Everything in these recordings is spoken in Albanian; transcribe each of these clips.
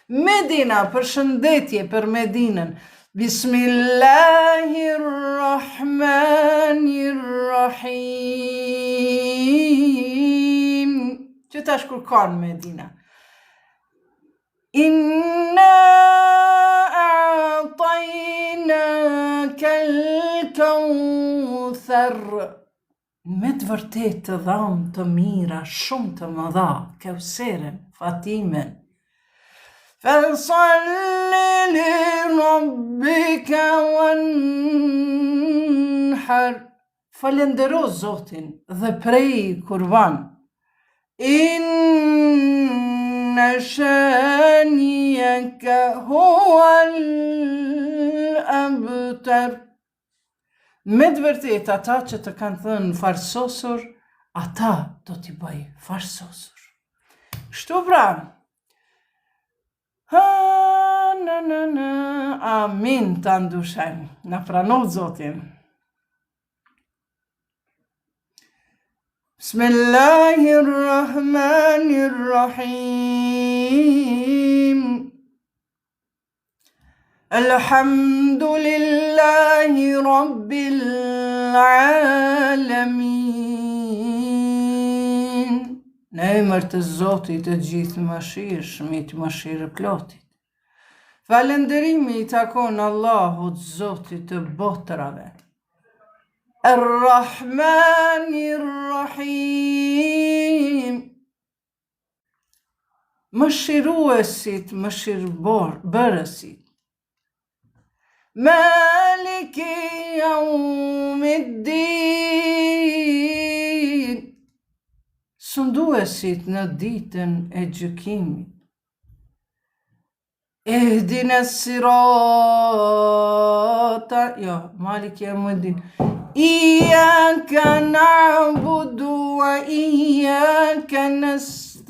Medina, përshëndetje për Medinën. Bismillahirrahmanirrahim. Që tash kur kanë Medina. Inna a'tainaka al-kawthar. Me të vërtet të dhamë të mira, shumë të mëdha, Kauseren, Fatimen. Fasalli li rabbika wanhar. Falendero Zotin dhe prej kurban. Inna shaniyaka huwa al-abtar. Me të vërtet, ata që të kanë thënë farsosur, ata do t'i bëj farsosur. Kështu pra. Amin të ndushem. Na pranov Zotin. Bismillahirrahmanirrahim. Alhamdulillahi Rabbil Alamin. Në emër të Zotit të gjithë mëshirshmit, mëshirë plotit. Falënderimi i takon Allahut, Zotit të botrave. Ar-Rahmanir-Rahim. Mëshiruesit, mëshirbërësit. Maliki Yawmiddin. Sunduesit në ditën e gjykimit. Ihdina sirata, jo, Maliki Yawmiddin. Iyaka na'budu wa iyaka nasta'in.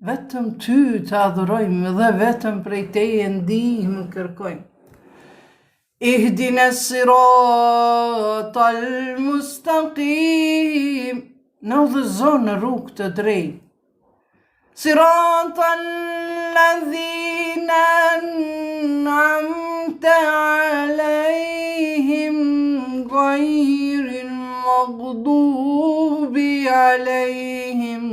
Vetëm ty të adhurojmë dhe vetëm prej teje ndihmë kërkojmë. Ihdina siratal mustaqim. Në udhëzon në rrugë të drejtë. Siratal ladhina an'amta alayhim ghayril maghdubi alayhim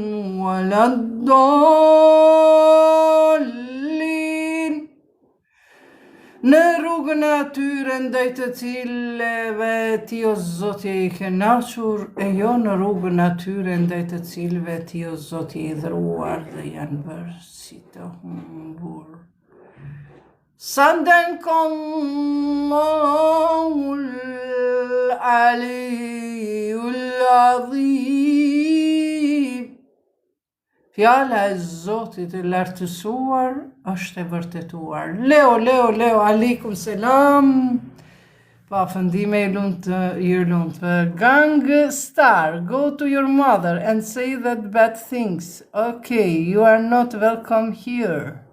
waladdallin. Në rrugën atyre ndaj të cilëve ti o Zoti i kënaqur, e jo në rrugën atyre ndaj të cilëve ti o Zoti i dhëruar dhe janë bërë si të humbur. Sadaqallahul aliyyul azim. Fjala e Zotit e lartësuar është e vërtetuar. Leo, alikum selam. Pa fëndime i lumt. Gang star, go to your mother and say that bad things. Okay, you are not welcome here.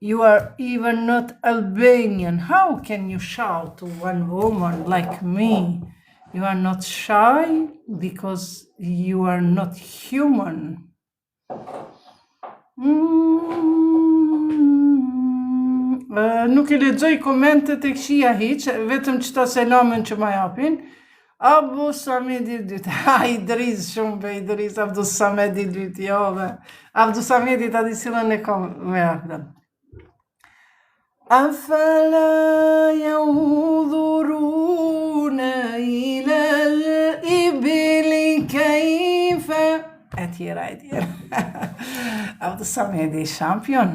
You are even not Albanian. How can you shout to one woman like me? You are not shy because you are not human. Nuk I lexoj komentet e këshia hiq, vetëm qëta selamen që ma japin. Abu Samedi dytë, Idris shumë be Idris, Abdu Samedi dytë, jo be. Abdu Samedi ta di silën e kom, me japdëm. Afala yanzuruna ila al-ibli kayfa. E tjera. Abdu Samedi, champion.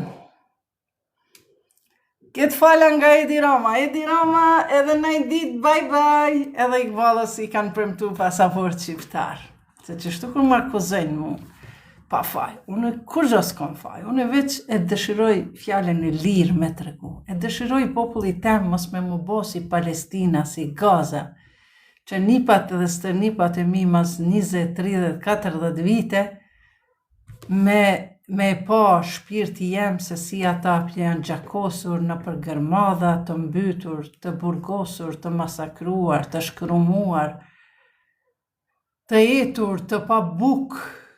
Këtë fala nga Edi Rama edhe në I dit bye, edhe I këvalës I kanë premtu pasaport shqiptar. Se që shtu kur markozojnë mu, pa faj, unë kur gjo s'kom faj, unë veç e dëshiroj fjallën e lirë me të regu, e dëshiroj populli tem mos me mu bo si Palestina, si Gaza, që nipat dhe stërnipat e mi mas 20, 30, 40 vite, me pa shpirti jem se si ata janë gjakosur në përgërmadha, të mbytur, të burgosur, të masakruar, të shkrumuar, të etur, të pa buk,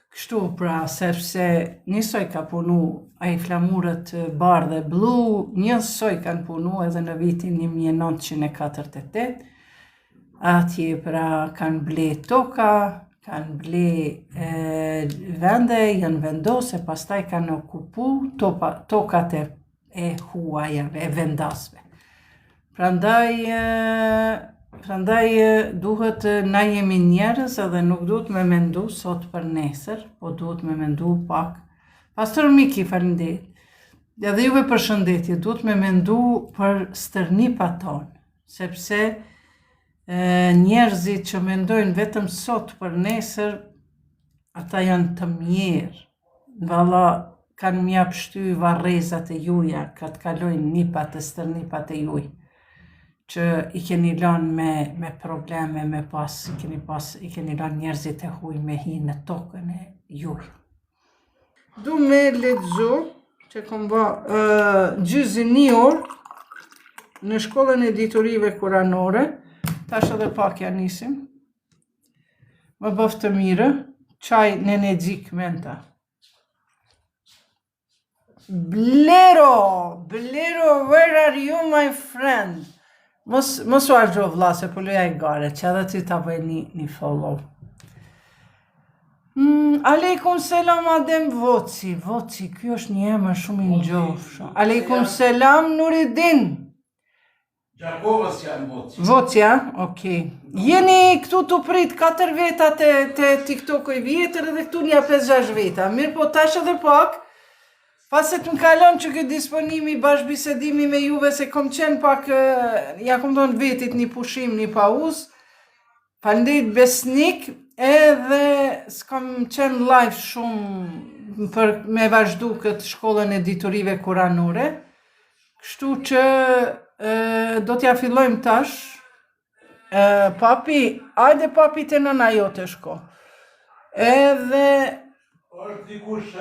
Kështu pra, sepse njësoj ka punu ai flamurët bardhe blu, njësoj kanë punu edhe në vitin 1948, atje pra kanë ble toka, kanë ble vende, janë vendose, pastaj kanë okupu tokat e huajave, e vendasve. Prandaj duhet na jemi njerëz edhe nuk duhet me mendu sot për nesër, po duhet me mendu pak. Pastor Miki, faleminderit. Edhe juve përshëndetje, duhet me mendu për stërnipat tonë, sepse njerëzit që mendojnë vetëm sot për nesër, ata janë të mjerë. Valla kanë mja pështy varrezat e juja, ka të kalojnë nipat e stërnipat e juj, që i keni lanë me probleme, i keni lanë njerëzit e huj me hi në tokën e juj. Du me lexu që kom ba gjyzi 1 orë në shkollën e diturive kuranore, tash edhe pak ja nisim. Më bëf të mire, qaj nene gjik menta. Blero, where are you my friend? Mos u argjo vlla, se po loja i gare, që edhe ti ta bëj një follow. Aleikum selam Adem Voci, kjo është një emër shumë i ngjofshëm. Aleikum selam Nuridin. Gjakovës janë Voci. Voci, ja? Okej. Jeni këtu të prit 4 veta të TikTok-oj vjetër edhe këtu nja 5-6 veta. Mirë po tash edhe pak, paset më kalon që këtë disponimi, bashkëbisedimi me juve, se kom qenë pak, ja kom tonë vetit një pushim, një pauz, faleminderit besnik, edhe s'kom qenë live shumë për me vazhdu këtë shkollën e diturive kuranore, kështu që do t'ja fillojmë tash. Papi, ajde papi të nëna jote shko. Edhe... është dikush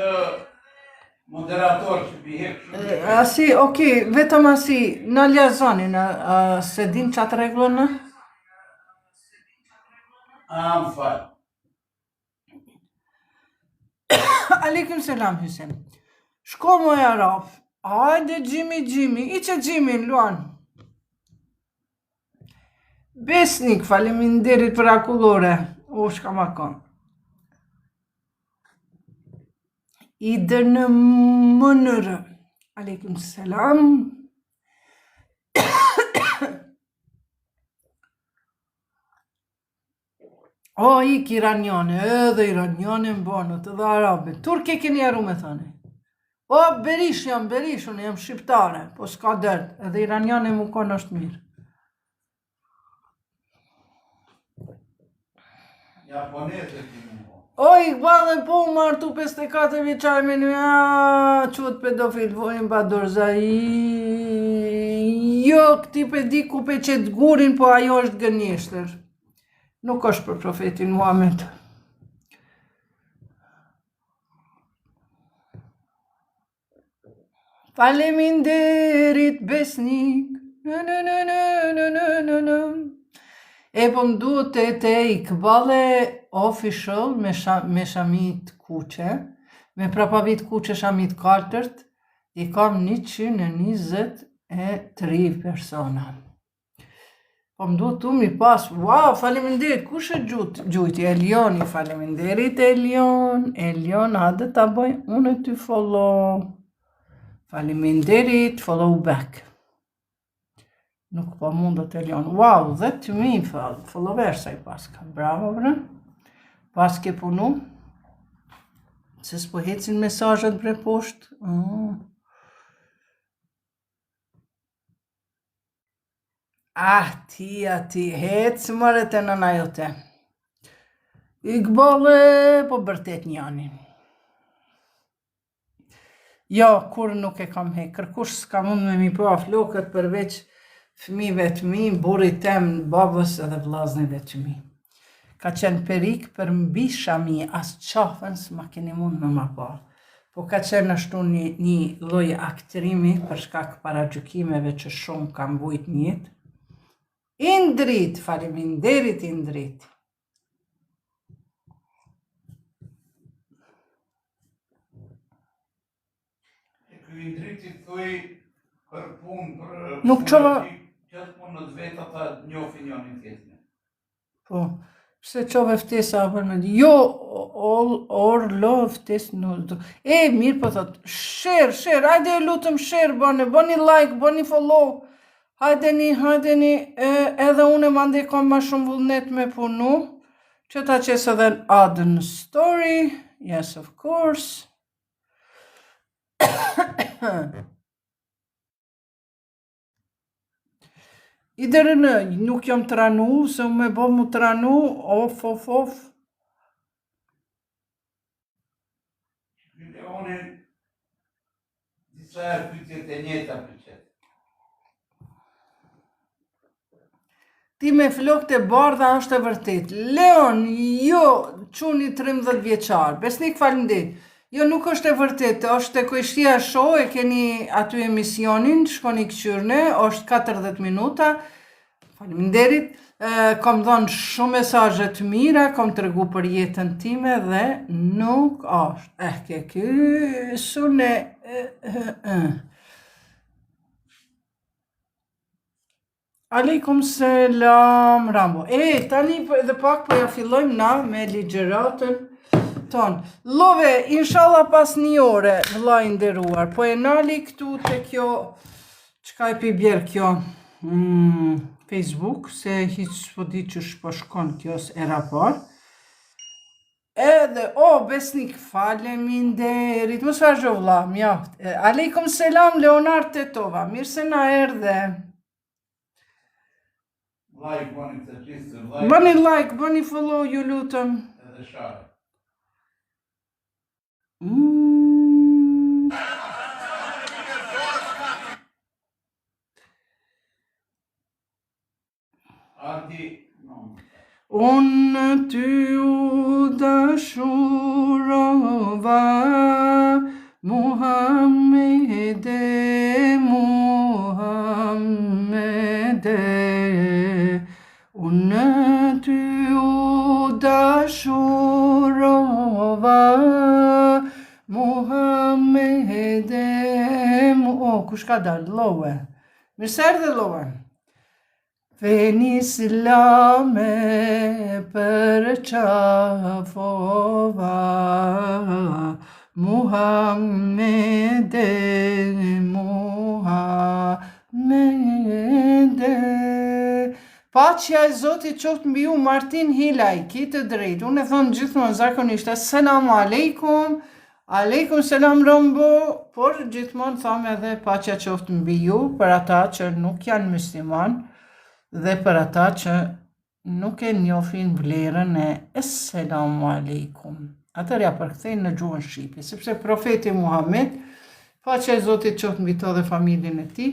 moderator që bihek shumë. Asi, okej, vetëm asi, në ljazonin, se din qatë reglën në? Më falë. Aleikum selam, Hysem. Shko moj Araf, ajde Gjimi, i që Gjimin, luan. Besnik, faleminderit për akullore, o shka ma konë. Idër në mënërë. Aleikum selam. O, ik iranjane, edhe iranjane më bonët, edhe arabe. Turke keni arru me thane. O, unë jam shqiptare, po s'ka dërt, edhe iranjane më konë është mirë. Japonete ti më po. O, Iqbal e po martu 54 vjeçar me një, qëtë pedofil, vojnë ba dorza, jo, këti pe di ku pe qëtë gurin, po ajo është gënjeshtër. Nuk është për profetin Muhammed. Faleminderit besnik. E po më duhet të Iqbale official me Shamit Kuqe, me prapavit Kuqe Shamit Kaltërt, i kam 123 persona. Po më duhet tu mi pas, wow, faleminderit, kush e gjujti? Elioni, faleminderit Elion, hadë ta bëj, unë ty follow. Faleminderit, follow back. Nuk po mundët Elion. Wow, 10.000 followersa i paska. Bravo, bre. Paske punu. Se s'po hecin mesazhet bre poshtë. Ti, hecë mëre të nëna jote. Iqbale, po bërtet njani. Jo, kur nuk e kam hekër, kush s'ka mund me mi po flokët përveç fëmijëve të mi, burrit tem, babës edhe vllaznive të mi. Ka qenë perik për mbi shami, as qafën s'ma keni mund me ma pa. Po ka qenë ashtu një lloj aktrimi për shkak paragjykimeve që shumë kam vujt njët. Indrit, faleminderit Indrit. i ndriti thuj për punë, për Nuk qova... Qëtë punë në të vetë ata njofin njënin tjetërin. Po, pse qove ftesa për në di, jo, orlo ftes në... mirë po thot, share, hajde e lutëm share, bëni like, bëni follow, hajdeni, edhe unë mande kom ma shumë vullnet me punu, që ta qesë edhe në add në story, yes of course. I dërënë, nuk jam të ranu, se me bo mu të ranu, of. Unë disa e pytjet e njeta për qëtë. Ti me flokët e bardha është e vërtet. Leon, jo, quni 13 vjeqar, besnik falimderit. Jo, nuk është e vërtet, është e Kojshtia Show, e keni aty emisionin, shkoni këqyrne, është 40 minuta, faleminderit, kom dhënë shumë mesazhe të mira, kom të regu për jetën time dhe nuk është. Ke kësune... Aleikum selam, Rambo. Tani dhe pak po ja fillojmë na me ligjeratën ton. Love, inshallah pas një ore, vëlla i nderuar, po e nali këtu te kjo, çka e pi bjerë kjo, Facebook, se hiç s'po di që shpo shkon kjo s'era par. Edhe, besnik, faleminderit, mos vazhdo vëlla, mjaft. Aleikum selam, Leonard Tetova, mirë se na erdhe. Like, bëni të qistë, like. Bëni like, bëni follow, ju lutëm. Edhe share. Ardi, no. Unë ty u dashurova, Muhammede, unë ty u dashurova, Muhammede, kush ka dalë, Lowe. Mirë se erdhe, Lowe. Veni islame për qafova, Muhammede. Paqja e Zotit qoftë mbi ju, Martin Hilaj, ki të drejtë. Unë e thonë gjithmonë zakonisht, selam aleikum, aleikum selam Rombo, por gjithmonë thamë edhe paqja qoftë mbi ju, për ata që nuk janë musliman, dhe për ata që nuk e njohin vlerën e selamu aleikum. Atër ja përkthejnë në gjuhën shqipe, sepse profeti Muhammed, paqja e Zotit qoftë mbi to dhe familjen e tij,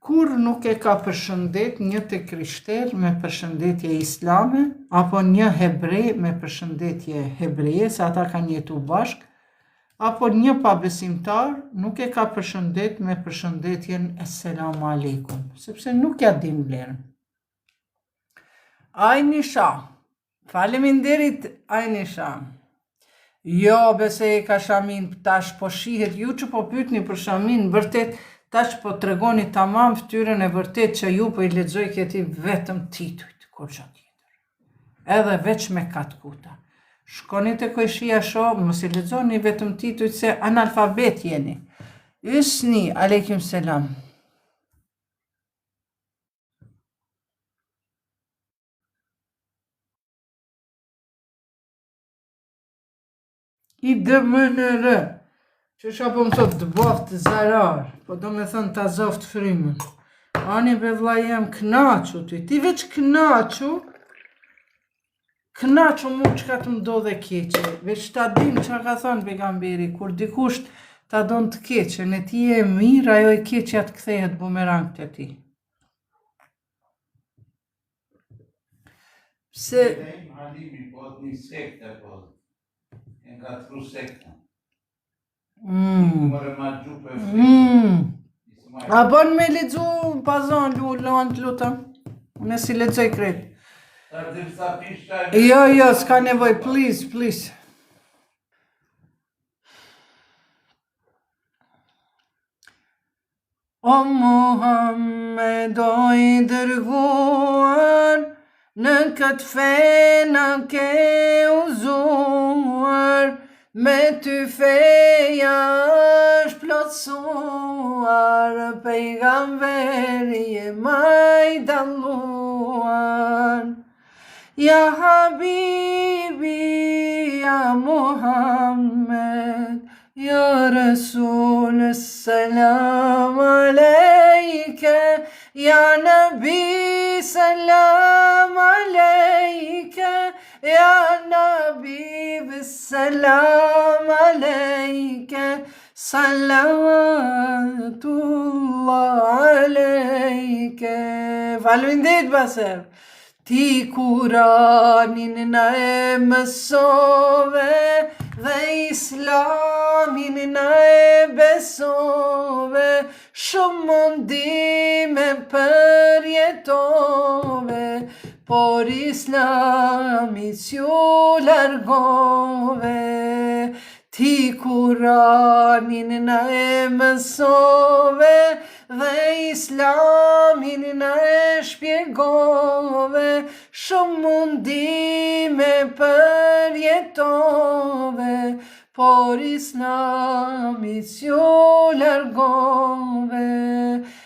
kur nuk e ka përshëndet një të krishter me përshëndetje islame, apo një hebre me përshëndetje hebreje, se ata kanë jetu bashk, apo një pabesimtar nuk e ka përshëndet me përshëndetjen Esselamu Aleikum, sepse nuk ja din vlerën. Ajnisha, faleminderit Ajnisha. Jo, bese e ka Shamin, tash po shihet, ju që po pyetni për Shamin, vërtet, tash po tregoni tamam fytyrën e vërtet që ju po I lexoj këti vetëm titujt, kur që tjetër. Edhe veç me katë kuta. Shkoni të Kojshtia Show, mos I lexoni vetëm titujt se analfabet jeni. Ysni, aleikum selam. I dëmënërë, që shka po më thot të boft zarar, po do me thënë të azoft frimën. Ani be vla jem knaqu ti veç knaqu mu që ka të mdo dhe keqe, veç ta dim që ka thonë pejgamberi, kur dikusht ta don të keqe, në ti e mirë, ajo e keqja të kthehet bumerang të ti. Pse... Halimi, po të një sekte, po nga të tru sekte. Mërë ma gjupe A bon me lexu pazon luan të lutëm? Unë si lexoj krejt. Jo, s'ka nevoj, please. O Muhammed, o i dërguar, në këtë fe na ke uzuar, me ty feja është plotësuar, pejgamberi e majdalluar. Ja Habibi, ja Muhammed, ya Resul, salam aleyke, ya Nabi, salam aleyke, ya Nabi, salam aleyke, salavatullah aleyke. Falënderit Baser. Ti Kuranin na e mësove, dhe Islamin na e besove, shumë mundime përjetove, por Islamit s'ju largove. Ti Kuranin na e mësove, dhe Islamin na e shpjegove, shumë mundime përjetove, por Islamit s'ju largove.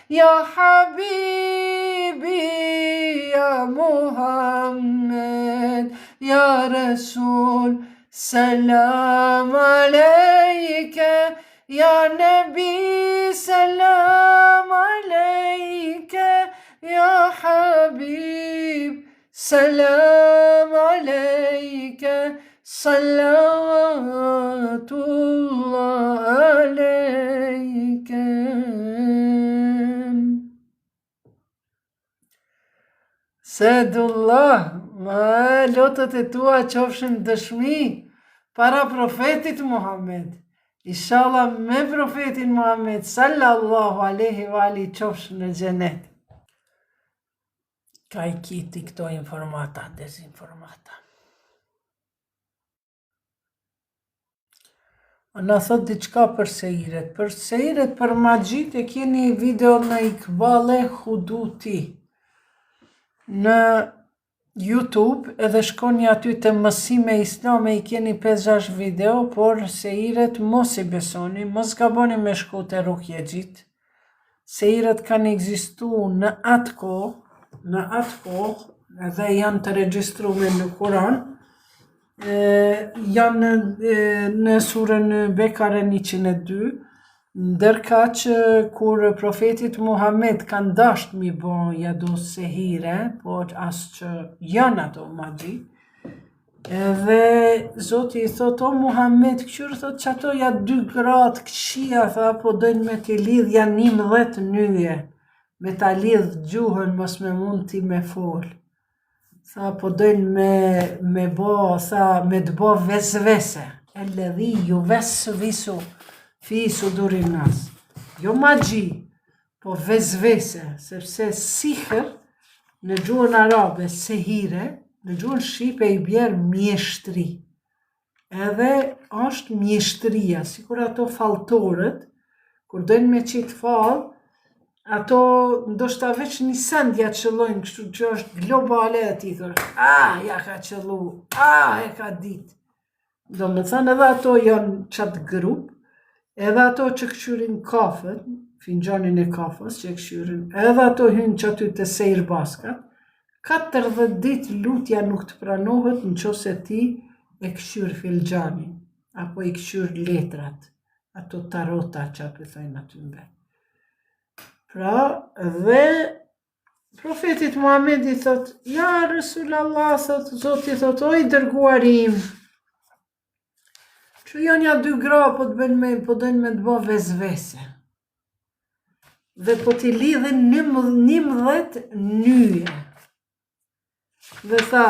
Ja Habibi, ja Muhammed, ja Resul, salam aleyke, ya Nabi, salam aleyke, ya Habib, salam aleyke, salavatullah aleyke. Sedullah, ma lotët e tua qofshin dëshmi para profetit Muhammed. Inshallah me profetin Muhammed sallallahu alaihi wa ali qofsh në xhenet. Ka I kiti këto informata, dezinformata. Në thot diçka për sejiret. Për sejiret, për magjit e keni video në Ikbale Huduti në YouTube, edhe shkoni aty të mësime islame, I keni 5-6 video, por sejiret mos I besoni, mos gaboni me shku të rukjegjit. Sejiret kanë ekzistu në atë kohë, edhe janë të regjistrume në Kur'an, janë në surën Bekare 102, ndërka që kur profetit Muhammed kanë dasht mi bo jado sehire, por as që janë ato magji, edhe Zoti I thot, o Muhammed, këqyrë thot që ato ja 2 gratë këqia, tha, po dojnë me t'i lidh janë 11 nyje, me t'a lidh gjuhën, mos me mund t'i me fol. Tha, po dojnë me bo, tha, me t'bo vesvese, e ledhi ju vesvisu, fi sudurin nas. Jo magji, po vesvese, sepse sihr në gjuhën arabe, sehire, në gjuhën shqipe I bjerë mjeshtri. Edhe është mjeshtria, sikur ato faltorët, kur dojnë me qitë falë, ato ndoshta veç një sendja qëllojnë, kështu që është globale e ti thërë, ja ka qëllu, e ka dit. Do me thënë edhe ato janë qatë grup, edhe ato që këshyrin kafët, finxanin e kafës që këshyrin, edhe ato hynë që aty të sejrë baskat, 40 dit lutja nuk të pranohet në qose ti e këshyr filxanin, apo I këshyr letrat, ato tarota që aty thajnë aty mbe. Pra, dhe profetit Muhammed I thot, ja Resulallah, thot, Zoti thot, o I dërguarim, që janë ja 2 gra, po dojnë me të bo vezvese. Dhe po t'i lidhin 11 nyje. Dhe tha,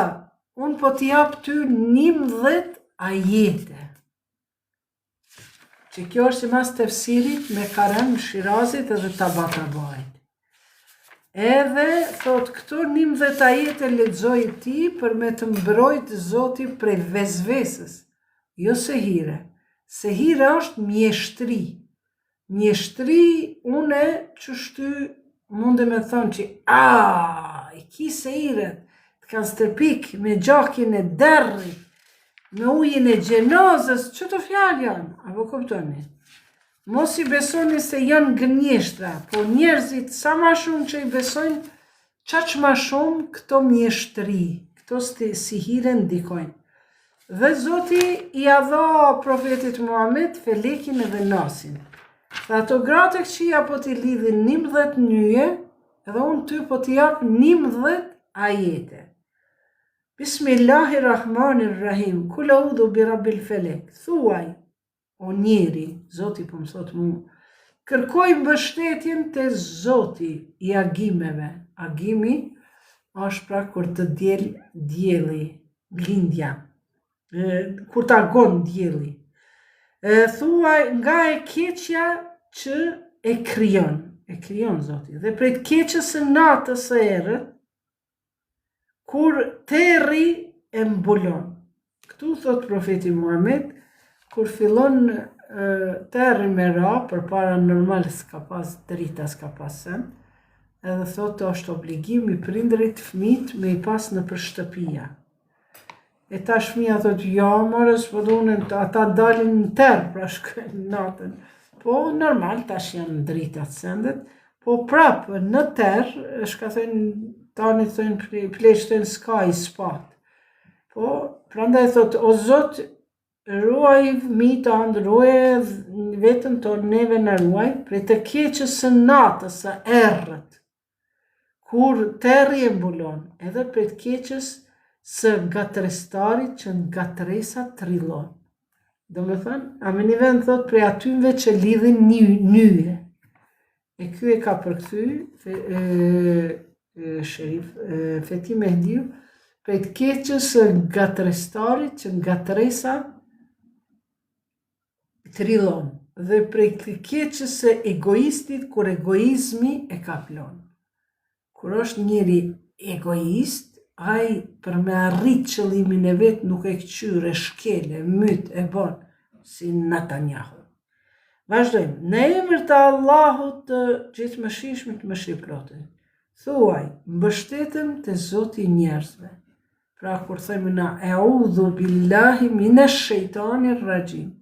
unë po t'i jap ty 11 ajete. Që kjo është I mas tefsirit me Karem Shirazit edhe Tabatabajt. Edhe, thot, këto 11 ajete lexoj ti për me të mbrojt Zoti prej vezvesës. Jo sehire. Sehire është mjeshtri. Mjeshtri, une që shty munde me thonë që i kise iret, të kanë stërpik me gjakin e derrit, me ujin e gjenozës, që të fjalë janë, apo kuptoni? Mos i besoni se janë gënjeshtra, po njerëzit sa ma shumë që i besojnë, qaq ma shumë këto mjeshtri, këto si hire ndikojnë. Dhe Zoti i a dha profetit Muhammed felekin edhe nasin. Dhe ato gratë këqia po t'i lidhin 11 nyje, edhe unë ty po t'i jap 11 ajete. Bismillahirrahmanirrahim, kul a'udhu bi rabbil felek, thuaj, o njeri, Zoti po më thot mu, kërkoj mbështetjen te Zoti i agimeve. Agimi është pra kur të del dielli, lindja, kur të agon dielli. Thuaj nga e keqja që e kryon Zoti, dhe prej të keqës së natës së errët, kur terri e mbulon. Këtu thot profeti Muhammed, kur fillon terri me ra, për para normal s'ka pas drita, s'ka pas sen, edhe thot është obligim i prindrit fëmit me i pas në për shtëpia. E ta fëmia thot, ja mërës, po dunen, ata dalin në terë, pra shkojnë natën. Po normal, tash janë dritat sendet, po prapë në terë, shka thënë, tani thënë, pleshtojnë s'ka i spat. Po, prandaj thot, o Zot, ruaj fëmijët tanë, ruaj vetën tonë, neve në ruaj, prej të keqës së natës, së errët, kur terri e mbulon, edhe prej të keqës së gatrestarit që në gatresa trillon. Do me thënë, a me një vend thot prej atymve që lidhin nyje. E ky e ka përkthy Sherif Feti Mehdiu, prej të keqës së gatrestarit që në gatresa trillon, dhe prej të keqës së egoistit kur egoizmi e kaplon. Kur është njëri egoist, ai për me arrit qëllimin e vet nuk e këqyre, shkele, myt e bon, si Netanyahu. Vazhdojmë. Në emër të Allahut të gjithëmëshirshmit mëshirëplotë. Thuaj, mbështetëm të Zoti i njerëzve. Pra kur themi na eudhu billahi minash shejtanir rajim.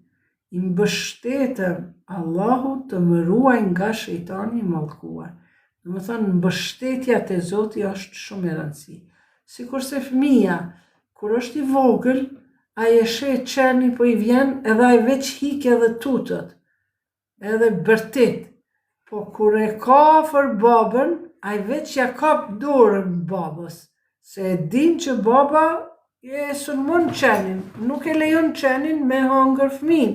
I mbështetëm Allahut të më ruaj nga shejtani i mallkuar. Do të thonë mbështetja te Zoti është shumë e rëndësishme. Sikurse fëmia, kur është i vogël, ai e sheh qeni po i vjen edhe ai veç hik edhe tutët, edhe bërtit. Po kur e ka afër babën, ai veç ja kap dorën babës, se e din që baba e sulmon qenin, nuk e lejon qenin me hangër fëmin.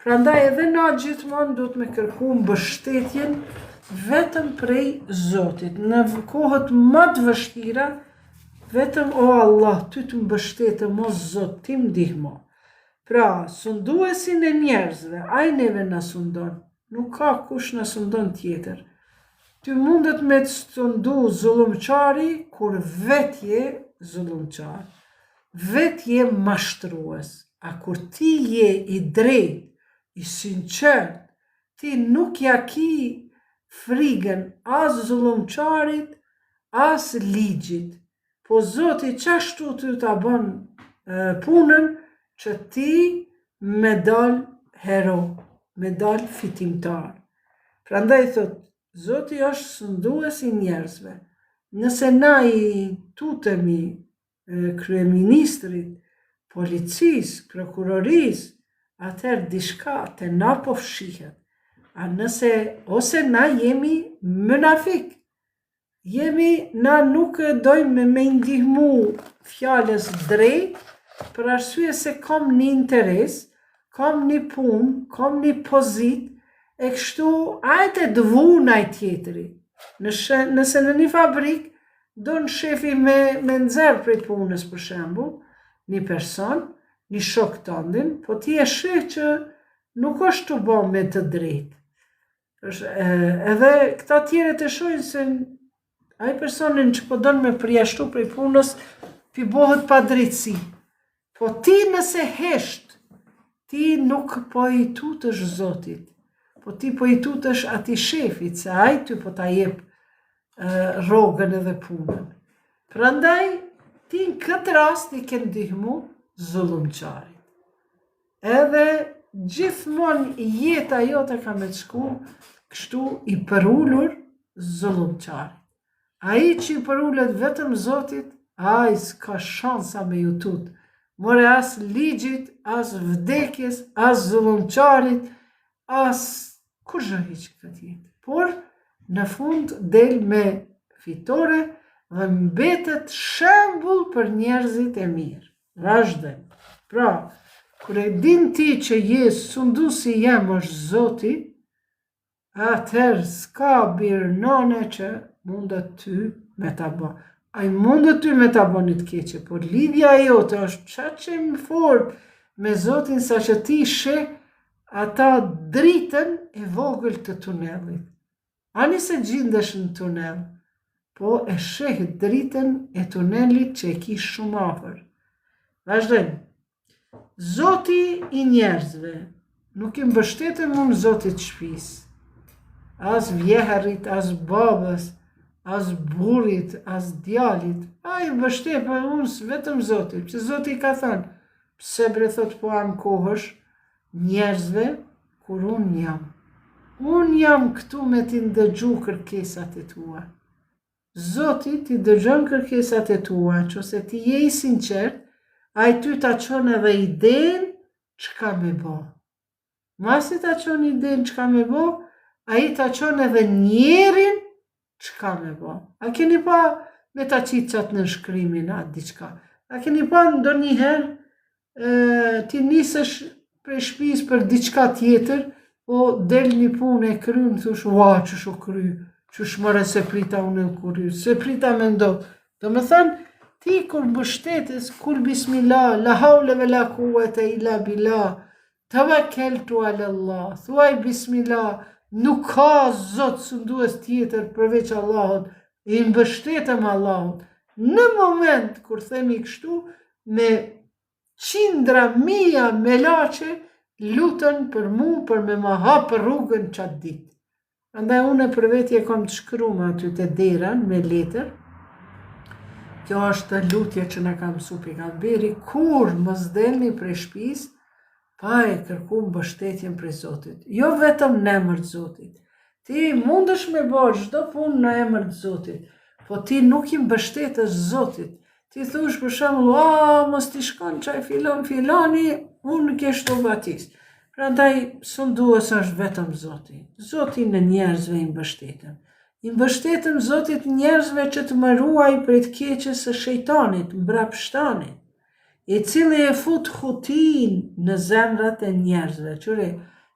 Prandaj edhe na gjithmonë duhet me kërku mbështetjen vetëm prej Zotit. Në kohët më të vështira, vetëm o Allah, ty të mbështetëm, o Zot, ti më ndihmo. Pra, sunduesin e njerëzve, ai neve na sundon, nuk ka kush na sundon tjetër. Ty mundet me të sundu zullumqari, kur vet je zullumqar, vet je mashtrues. A kur ti je i drejt, i sinqert, ti nuk ja ki frigën as zullumqarit, as ligjit. Po Zoti qashtu ty ta bën punën që ti me dal hero, me dal fitimtar. Prandaj thot, Zoti është sundues i njerëzve. Nëse na i tutemi kryeministrit, policisë, prokurorisë, atëherë diçka te na po fshihet. A nëse, ose na jemi munafik, na nuk dojmë me ndihmu fjales drejt, për arsye se kam një interes, kam një punë, kam një pozit, e kështu ajte dëvu naj tjetëri. Nëse në një fabrik, do në shefi me nxerë prej punës për shembull, një person, një shok tëndin, po ti e sheh që nuk është të bo me të drejt. Edhe këta tjere të shojnë se ai personin që po don me përjashtu prej punës, pi bohet pa drejtësi. Po ti nëse hesht, ti nuk po i tutësh Zotit, po ti po i tutesh ati shefit, se ai ty po ta jep rrogën edhe punën. Prandaj, ti në këtë rast i ke ndihmu zullumçarit. Edhe gjithmonë jeta jote ka me të shku kështu i përullur zullumçarit. Ai që i përullet vetëm Zotit, ai s'ka shansa me ju tut. More as ligjit, as vdekjes, as zullumçarit, as kurrë hiç këtë jetë. Por në fund del me fitore dhe mbetet shembull për njerëzit e mirë. Vazhdojmë. Pra, kur e din ti që je sundusi jem është Zoti, atëherë s'ka birë nane që mundet ty me ta bë. Ai mundet ty me ta bë një të keqe, por lidhja jote është çaq më fort me Zotin sa që ti sheh ata dritën e vogël të tunelit. Ani se gjindesh në tunel, po e sheh dritën e tunelit që e ki shumë afër. Vazhdojmë. Zoti i njerëzve nuk i mbështetën unë Zotit shtëpisë, as vjeharit, as babës, as burrit, as djalit. Ai mbështetën unë vetëm Zotit, që Zoti ka thënë, pse bre thot po am kohësh njerëzve kur unë jam. Unë jam këtu me t'i ndëgju kërkesat e tua. Zoti ti dëgjon kërkesat e tua, qose ti je i sinqert, ai ty ta qon edhe idenë çka me bo. Masi ta qon idenë çka me bo, ai ta qon edhe njerin çka me bo. A keni pa me ta qicat në shkrimin atë diçka? A keni pa ndonjëherë ti nisesh prej shtëpisë për diçka tjetër, po del një punë e kryen, thush, ua, ç'u kry, ç'u more se prita unë kry, se prita me ndodh. Do me thënë, ti kur mbështetes, kur bismillah, la haule ve la quwwata illa billah, tawakkaltu ala Allah, thuaj bismillah, nuk ka zot sundues tjetër përveç Allahut, i mbështetem Allahut. Në moment kur themi kështu, me qindra mia melaçe lutën për mu, për me ma hapë rrugën qatë ditë. Andaj unë për veti e kom të shkruar aty te dera me letër. Kjo është lutje që na ka mësuar pejgamberi, kur mos delni prej shtëpisë pa e kërku mbështetjen prej Zotit. Jo vetëm në emër të Zotit. Ti mundesh me bërë çdo punë në emër të Zotit, po ti nuk i mbështetesh Zotit. Ti thush për shembull, mos ti shkon çaj filani, unë nuk e shtu batis. Prandaj sundues është vetëm Zoti. Zoti në njerëzve i mbështetëm. I mbështetëm Zotit njerëzve që të më ruaj prej të keqes së shejtanit, mbrapshtanit, i cili e fut hutin në zemrat e njerëzve. Qëre,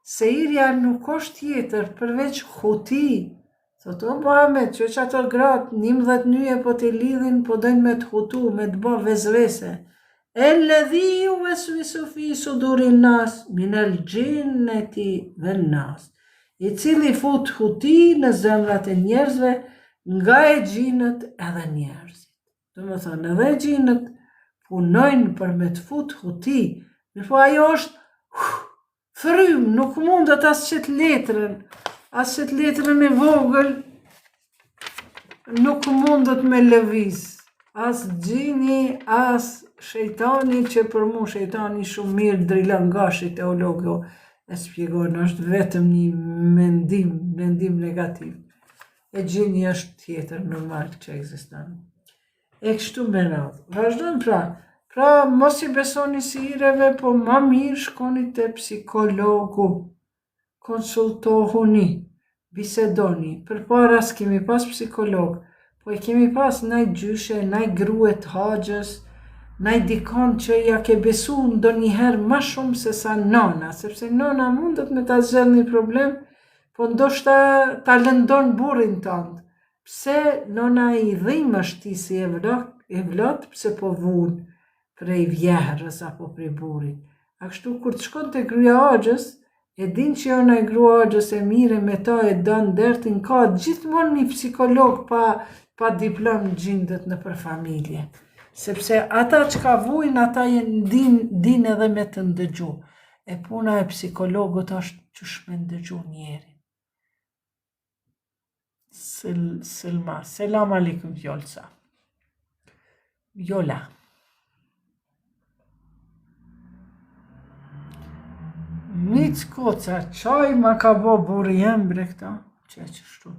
sejirja nuk është tjetër përveç huti. Thot, o Muhammed, që ato gratë 11 nyje po t'i lidhin, po dojnë me t'hutu, me t'ba vezvese. Alladhi yuwaswisu fi sudurin nas min al-jinnati wan nas. I cili fut huti në zemrat e njerëzve nga e gjinët edhe njerëzit. Do me thënë, edhe gjinët punojnë për me të fut huti, po ajo është frym, nuk mundet as qëtë letrën e vogël, nuk mundet me lëviz. As gjini, as shejtani, që për mu shejtani shumë mirë drilon gashi teologo e spjegon, është vetëm një mendim negativ. E gjini është tjetër normal që ekziston. E kështu me radhë. Vazhdojmë pra mos i besoni sireve, po ma mirë shkoni te psikologu. Konsultohuni, bisedoni. Përpara s'kemi pas psikolog, po e kemi pas naj gjyshe, naj grue të haxhës, naj dikon që ja ke besu ndonjëherë ma shumë se sa nona, sepse nona mundet me ta zgjidh një problem, po ndoshta ta lëndon burrin tënd. Pse nona i dhim është ti si e vlot, pse po vun prej vjehrës apo prej burrit. A kështu kur të shkon te gruaja haxhës, e din që ona e grua haxhës e mire me ta e don dertin, ka gjithmonë një psikolog pa diplom gjindet në për familje. Sepse ata që ka vujnë, ata din edhe me të ndëgju. E puna e psikologut është që shme ndëgju njerin. Sëlma, selam alikum Vjolca. Vjola. Mic koca, qaj ma ka bo burri jem bre këta, që qështu.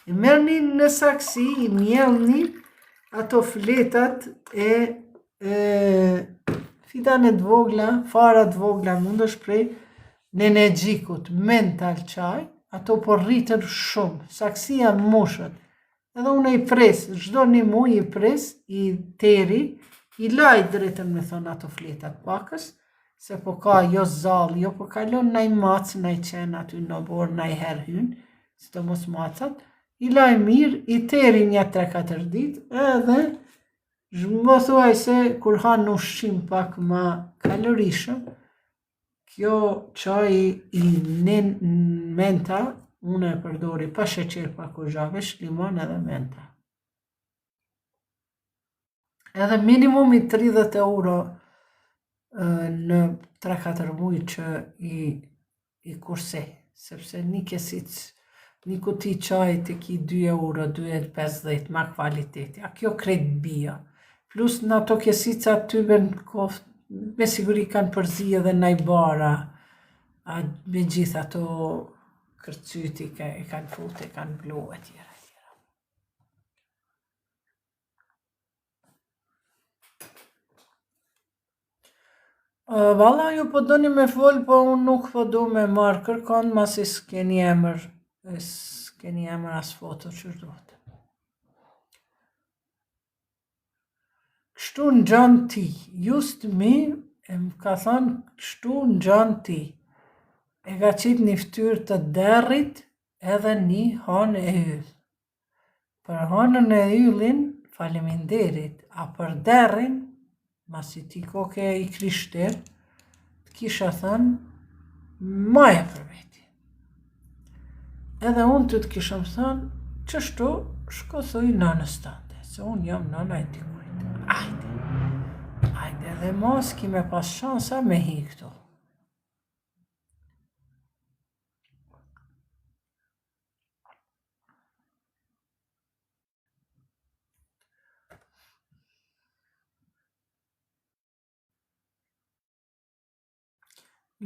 I merni në saksi, i mjelni ato fletat fidanet vogla, farat vogla mund është prej në energjikut, mental qaj, ato po rritër shumë, saksia mushët. Edhe unë i pres, çdo një muj i pres, i teri, i laj drejtën me thonë ato fletat pakës, se po ka jo zalë, jo po kalon naj macë, naj qenë aty në borë, naj herë hynë, si të mos macat, i laj mirë, i teri një 3-4 ditë, edhe më thuaj se kur hanë ushqim pak ma kalorishëm, kjo qaj i menta, unë e përdori pa sheqer pa kuzhavesh, limon edhe menta. Edhe minimum i 30 euro në 3-4 muj që i kurse, sepse një kesic, një kuti qaj të ki 2 euro, 2,50 ma kvaliteti, a kjo krejt bia. Plus në ato kesica tyben koft, me siguri kanë përzi edhe najbara, me gjitha ato kërcyti e kanë fut, e kanë blu, e tjera. Valla, ju po doni me fol, po unë nuk po du me marrë kërkon, masi s'keni emër as foto që duhet. Kështu në gjanë ti, just mi, e më ka thonë kështu në gjanë ti. E ka qitë një ftyrë të derrit edhe një hanë e yll. Për hanën e yllin, faleminderit, a për derrin, masi ti koke i krishter, të kisha thënë, maja për veti. Edhe unë të kisha më thënë, qështu shko thuj nënës tante, se unë jam nëna e dikujt. Ajde, edhe mos kime pas shansa me hi këtu.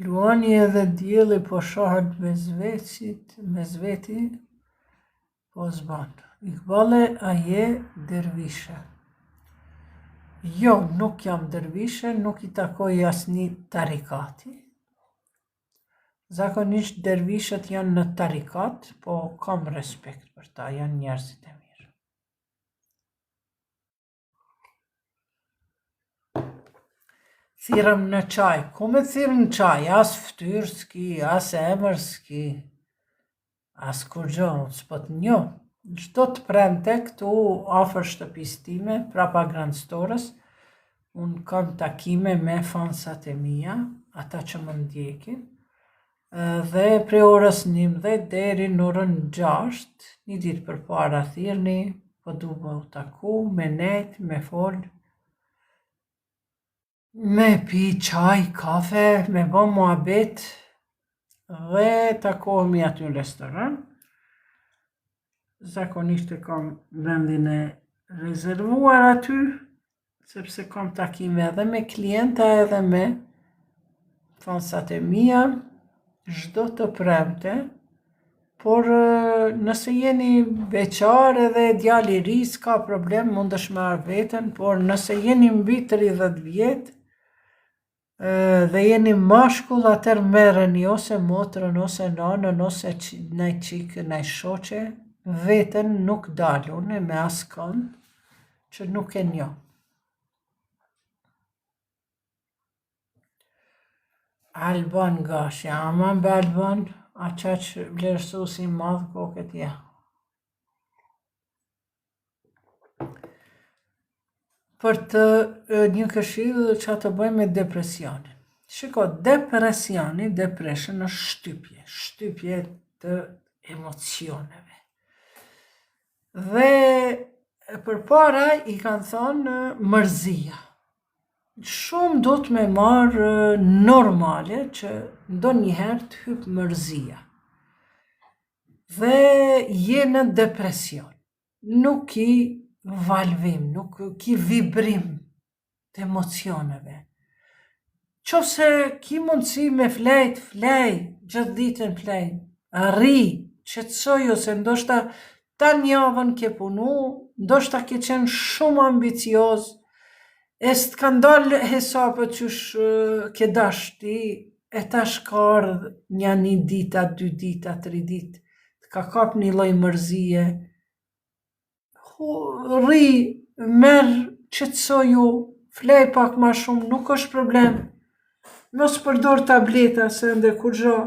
Luani edhe djeli po shohet me zveti, po zban. Ikbale, a je dervishe? Jo, nuk jam dervishe, nuk i takoj asni tarikati. Zakonisht dervishet janë në tarikat, po kam respekt për ta, janë njerëzit e mirë. Thirëm në qaj, ku me thirë në qaj, as ftyrë s'ki, as emër s'ki, as kur gjo, s'pot njo. Çdo të premte këtu afër shtëpisë time, prapa Grand Storës, unë kam takime me fansat e mia, ata që më ndjekin, dhe prej orës 11 deri në orën 6, një ditë përpara thirrni, po du me u taku, me net, me fol, me pi qaj, kafe, me bo muhabet, dhe takohemi aty në restoran. Zakonisht e kam vendin e rezervuar aty, sepse kam takime edhe me klienta edhe me fansat e mia, çdo të premte, por nëse jeni beqar edhe djali i ri, s'ka problem, mundesh me marrë veten, por nëse jeni mbi 30 vjet dhe jeni mashkull, atër merreni ose motrën, ose nanën, ose naj qikë, naj shoqe, veten nuk dalune me askën që nuk e njo. Alban gashi, aman be Alban, a qaq vlerësusi madh koket ja. Për të një këshill që të bëjmë me depresionin. Shiko, depression është shtypje të emocioneve. Dhe përpara i kanë thonë mërzia. shumë do të me marë normale që ndonjëherë të hypë mërzia. Dhe je në depresion, nuk ki valvim, nuk ki vibrim të emocioneve. Qose ki mundësi me flejt, flej, gjithë ditën flej, arri, qetësoj ose ndoshta ta njavën ke punu, ndoshta ke qenë shumë ambicioz, e s'të kanë dalë hesapët qysh ke dash ti, e tash ka ardhë një dita, 2 dita, 3 ditë, të ka kap një lloj mërzie, rri, merë, qetësoju, flej pak ma shumë, nuk është problem, mos përdor tableta se ndë kur gjo,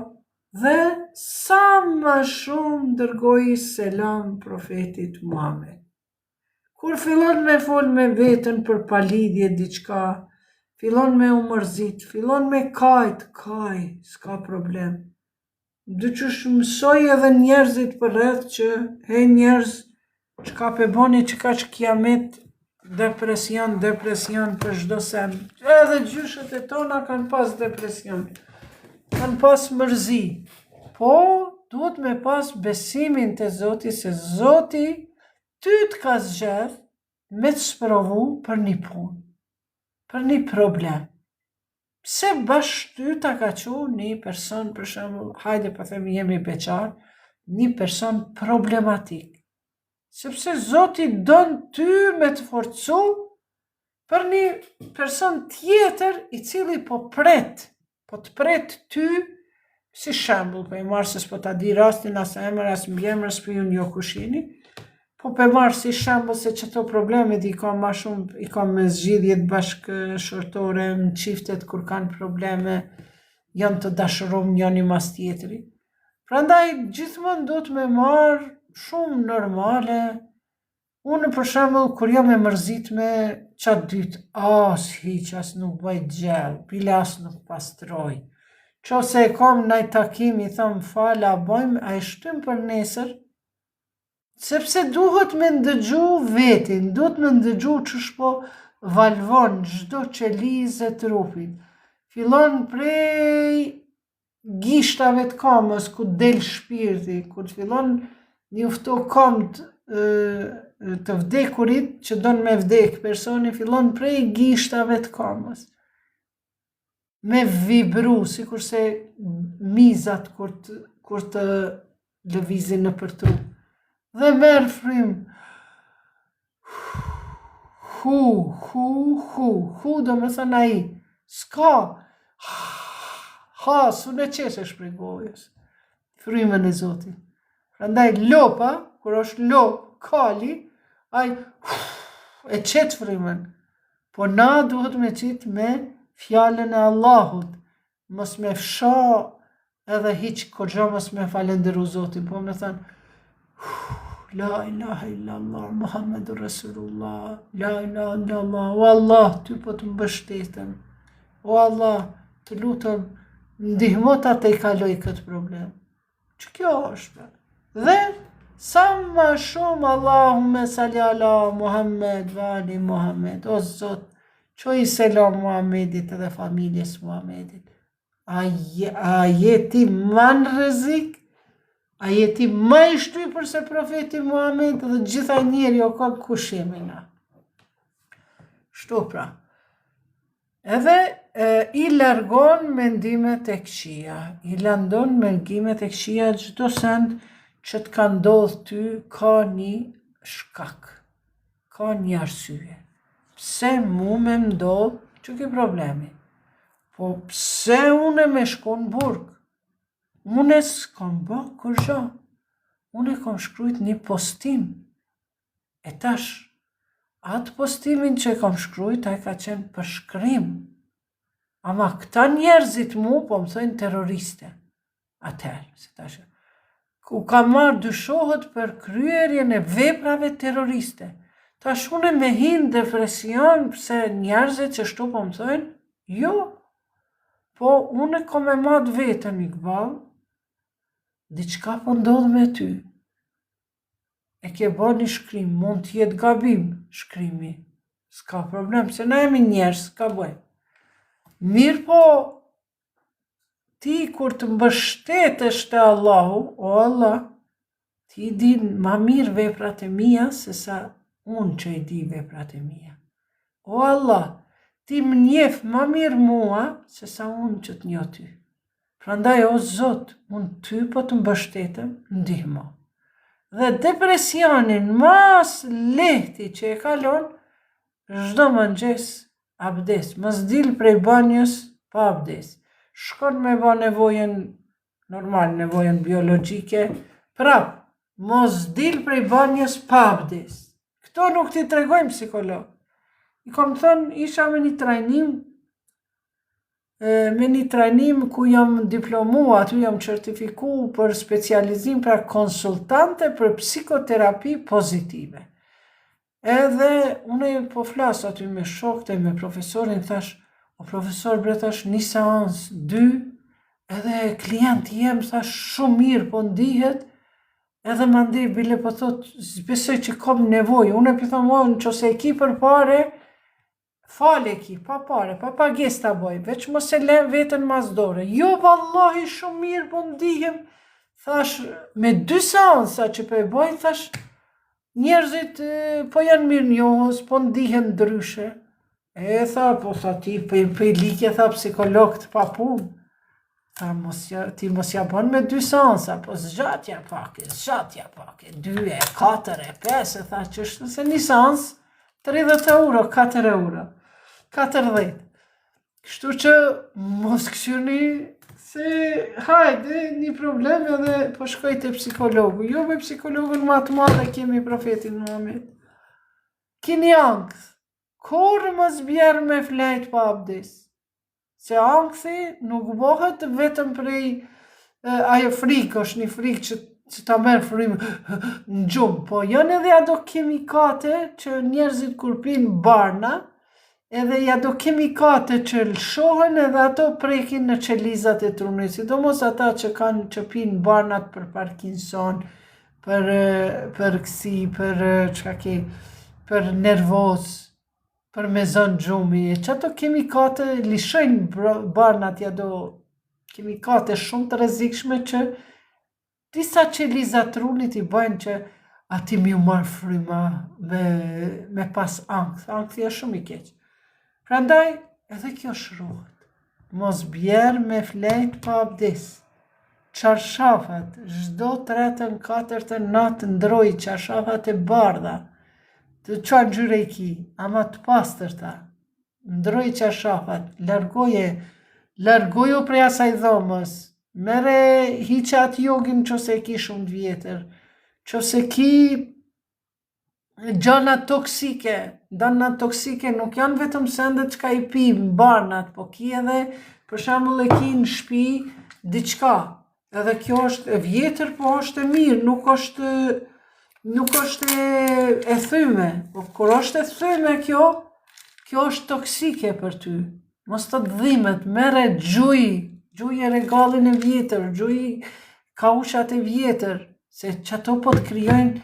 dhe sa ma shumë dërgoj selam profetit Muhammed. Kur fillon me fol me vetën për palidhje diçka, fillon me u mërzit, fillon me kaj, s'ka problem. Dyqysh mësoj edhe njerëzit për rreth që he njerëz që ka pe boni që ka që kiamet depresion për çdo sen. Edhe gjyshet e tona kanë pas depresion, kanë pas mërzi. Po, duhet me pas besimin të Zoti, se Zoti ty të ka zgjedh me të sprovu për një punë, për një problem. Pse bashkë ty ta ka qu një person, për shembull, hajde po themi jemi beqar, një person problematik. Sepse Zoti don ty me të forcu për një person tjetër i cili po të pret ty, si shembull, po i marrë se s'po ta di rastin as emër, as mbiemër, as për ju njo kushini, po pe marrë si shembull se qëto problemet i ka ma shumë, i ka me zgjidhjet bashkëshortore, në çiftet kur kanë probleme, janë të dashurum njëri mas tjetri. Prandaj gjithmonë do të me marrë shumë normale. Unë për shembull kur jam e mërzitme qatë dytë, as hiq, as nuk bëj gjell, bile as nuk pastroj. Qose e kom naj takim i thom fala bojmë, a i shtym për nesër, sepse duhet me ndëgju vetin, duhet me ndëgju që shpo valvon çdo qelizë e trupit. Fillon prej gishtave të kamës, ku del shpirti, kur fillon njofto komt të vdekurit, që don me vdek personi, fillon prej gishtave të kamës. Me vibru, si kurse mizat kur të lëvizin në për trup. Dhe merë frim. Hu, do me thënë aji. S'ka. Ha, su në qeshesh prej gojës. Frymën e Zotit. Prandaj lopa, kur është lop, kali, aj e qetë frymën. Po na duhet me qitë me fjallën e Allahut. Mos me fsha edhe hiq kërgja mos me falendëru Zotin. Po me thënë, la ilaha illallah, Muhammedur Rasulullah, la ilaha illallah, o Allah, ty po të mbështetëm, o Allah, të lutëm, ndihmota të i kaloj këtë problem. Që kjo është? Dhe sa ma shumë Allahumme salli ala Muhammed ve ali Muhammed, o Zot, qoj selam Muhammedit edhe familjes Muhammedit. A jeti ma në rrezik? A jeti ma i shty përse profeti Muhammed dhe gjitha njeri o ka kushemi na. Shtu pra. Edhe i largon mendimet e këqija, i landon mendimet e këqija çdo send që të ka ndodhë ty ka një shkak, ka një arsye. Pse mu me ndodhë që ki problemi? Po pse une me shku në burg? Une s'kam bë kërgja. Une kam shkrujt një postim. E tash, atë postimin që kam shkrujt, a ka qenë për shkrim. Ama këta njerëzit mu, po më thëjnë terroriste. Atëherë, si tash. U ka marrë dyshohet për kryerjen e veprave terroriste. Tash une me hinë depresion pëse njerëzit që shtu po më thëjnë, jo. Po une kom e matë vetën i këbal, diçka po ndodhë me ty. E ke bërë një shkrim, mund t'jetë gabim shkrimi. s'ka problem, se na jemi njerëz, s'ka bëjmë. Mirë po, ti kur të mbështetesh te Allahu, o Allah, ti din ma mirë veprat e mia se sa unë që i di veprat e mia. O Allah, ti më njeh ma mirë mua se sa unë që të njoh ty. Prandaj, o Zot, unë ty po të mbështetem, ndihmo. Dhe depresionin mas lehti që e kalon, çdo mëngjes abdes, mos dil prej banjës pa abdes. Shkon me bë nevojën normal, nevojën biologjike, prap, mos dil prej banjës pa abdes. Këto nuk ti tregojnë psikolog. I kom thënë, isha me një trajnim ku jam diplomu, aty jam certifiku për specializim pra konsultante për psikoterapi pozitive. Edhe unë po flas aty me shokte, me profesorin, thash, o profesor bre, thash, një seans, 2, edhe klienti jem, thash, shumë mirë po ndihet, edhe ma ndi, bile po thot, besoj që kom nevojë, unë e pëthom, në qose e ki për pare, fale ki, pa pare, pa pages ta boj, veç mos e lem vetën masdore. Jo, vallahi, shumë mirë po ndihem, thash, me 2 seansa që po e boj, thash, njerëzit po janë mirë njohës, po ndihen ndryshe. E tha, po tha ti, për i likje, tha, psikolog të pa punë. Tha, ti mos ja bon me 2 seansa, po zgjatja pak, 2, 4, 5, tha, që është nëse një seans, 30 euro, 4 euro, 40. Kështu që mos këshirni se hajde një problem edhe po shkoj te psikologu. Jo me psikologën ma të madhe kemi profetin Muhammed. Kini ankth, kur mos bjerë me flejt pa abdes. Se ankthi nuk bëhet vetëm prej ajo frikë, është një frikë që ta merë frimë në gjumë, po janë edhe ato kemikate që njerëzit kur pinë barna, edhe ato kemikate që lëshohen edhe ato prekin në qelizat e trunit, sidomos ata që pinë barnat për Parkinson, për kësi, për nervoz, për me zonë gjumi, që ato kemikate lishojnë barnat, ato kemikate shumë të rrezikshme që disa qeliza trunit i bëjnë që ati mi u marë fryma me pas ankth. Ankthi është shumë i keq. Prandaj, edhe kjo shruhet. Mos bjerë me flejt pa abdes. Qarshafat, çdo 3-ën, 4-ën natë ndroj qarshafat e bardha. Të qanë gjyre i ki, ama të pastërta. Ndroj qarshafat, largojo prej asaj dhomës. Mere hiqe atë jogin qose ki shumë të vjetër, qose ki gjana toksike, dana toksike nuk janë vetëm sendet që ka i pim, barnat, po ki edhe, për shembull e ki në shtëpi diçka, edhe kjo është e vjetër, po është e mirë, nuk është e thyme, po kur është e thyme kjo është toksike për ty, mos të dhimet, mere gjuj e regallin e vjetër, gjuj kaushat e vjetër, se që ato po të kryojnë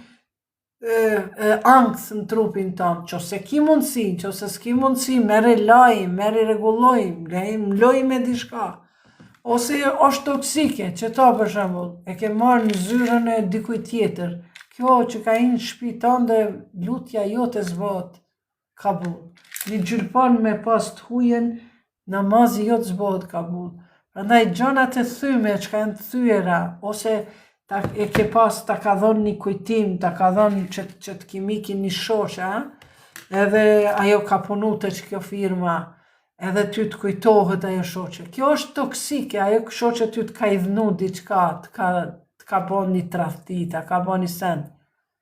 ankth në trupin tonë, qose ki mundësi, qose s'ki mundësi, mere lajim, mere regullojim, lojim me dishka, ose është toksike, që ta për shembull, e ke marrë në zyrën e dikuj tjetër, kjo që ka inë shpi tonë dhe lutja jote zbot, kabul. Një gjylpon me pas të hujen, namazi jote zbot, kabul. Prandaj gjonat e thyme që ka janë të thyera, ose e ke pas ta ka dhonë një kujtim, ta ka dhonë që të kimikin një shosha, edhe ajo ka punu të që kjo firma, edhe ty të kujtohet ajo shoqe. Kjo është toksike, ajo shoqe ty të ka idhnu diçka, të ka bon një tradhti, të ka bon një send.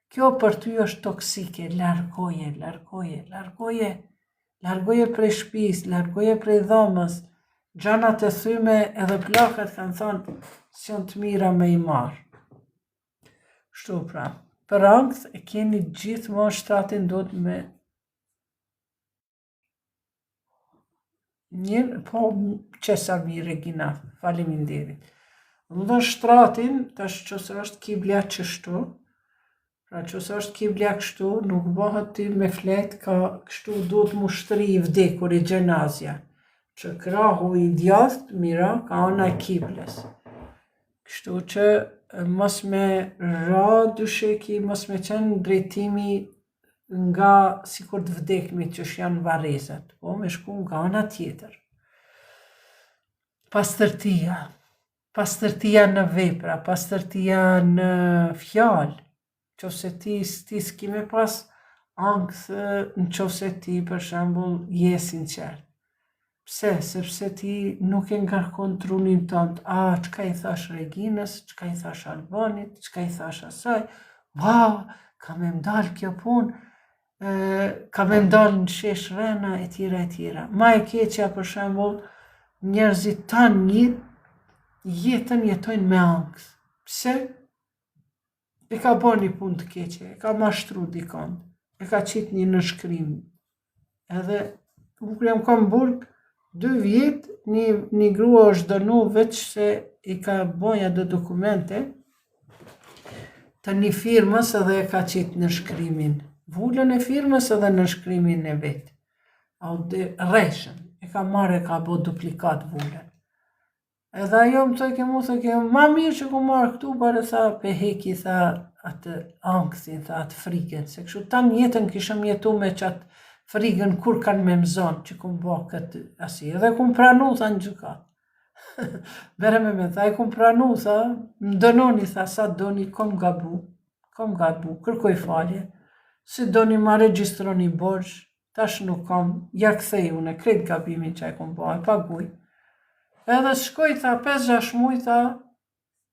Kjo për ty është toksike, largoje prej shtëpis, largoje prej dhomës, gjanat e thyme edhe plakat kanë thonë, si janë të mira me i marë. Shtu pra, për ankth e keni gjithmonë shtratin do të me njërë, po qesa mi Regina, faleminderit. Në shtratin, tash qëse është kiblia qështu, Pra që se është kibla kështu, nuk bëhet ty me flet, ka kështu duhet mu shtri i vdekur i gjenazja. Që krahu i djathtë, mira, ka ana e kiblës. Kështu që mos me ra dysheki, mos me qenë drejtimi nga sikur të vdekmit që janë varrezat, po me shku nga ana tjetër. Pastërtia në vepra, pastërtia në fjalë, qofse ti s'ki me pas ankth në qofse ti për shembull je sinqert. Pse? Sepse ti nuk e ngarkon trunin tënd. Çka i thash Reginës, çka i thash Albanit, çka i thash asaj. Wow, ka me mdal kjo punë, ka me mdal në shesh rena, e tjera. Ma e keqja për shembull, njerëzit tanë jetën jetojnë me ankth. Pse? E ka bo një punë të keqe, e ka mashtru dikon, e ka qit një nënshkrim. Edhe, kur jam kam burg, 2 vjet, një grua është dënu veç se i ka boja do dokumente të një firmës edhe e ka qit nënshkrimin. Vullën e firmës edhe nënshkrimin e vetë. Rreshën, e ka marrë e ka bo duplikat vullën. Edhe ajo më thëke, ma mirë që ku marrë këtu, bare tha, pe heki, tha, atë ankthin, tha, atë frikën, se kështu tanë jetën kishëm jetu me qatë frikën kur kanë me mëzon që kum bo këtë asi. Edhe kum pranu, tha në gjukat. Bere me tha, e kum pranu, tha, më dënoni, tha, sa doni, kom gabu, kërkoj falje, si doni ma regjistroni borç, tash nuk kom, ja kthej une, krejt gabimin që e kum bo, e paguj. Edhe shkoj, tha, 5-6 muj, tha,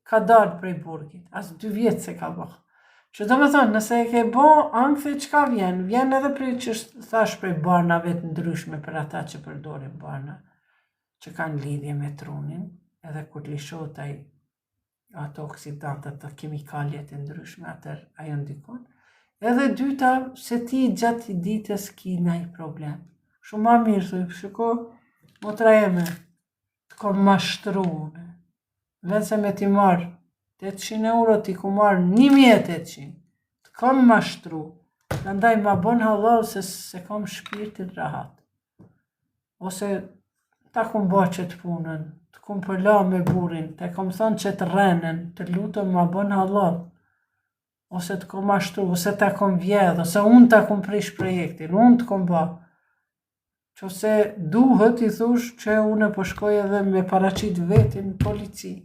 ka dalë prej burgit, as 2 vjetë se ka bo. Që do me thonë, nëse e ke bo, ankthi qka vjen? Vjen edhe prej që thash prej barnave të ndryshme për ata që përdorin barna, që kanë lidhje me trunin, edhe kur lishot ato oksidantët të kemikaljet e ndryshme, atër ajo ndikon. Edhe dyta, se ti gjatë ditës ki naj problem. Shumë ma mirë, thuj, shiko, motra jeme, të kom mashtru, vetë se me ti marë 800 euro, ti ku marë 1800, të kom mashtru, ndaj ma bon halal se kom shpirtin rahat. Ose ta kom bo qëtë punën, të kom përla me burin, të kom thonë që të renen, të lutëm ma bon halal, ose të kom mashtru, ose ta kom vjedh, ose unë ta kom prish projektin, unë të kom ba. Qose duhet i thush që unë po shkoj edhe me paraqit vetin polici.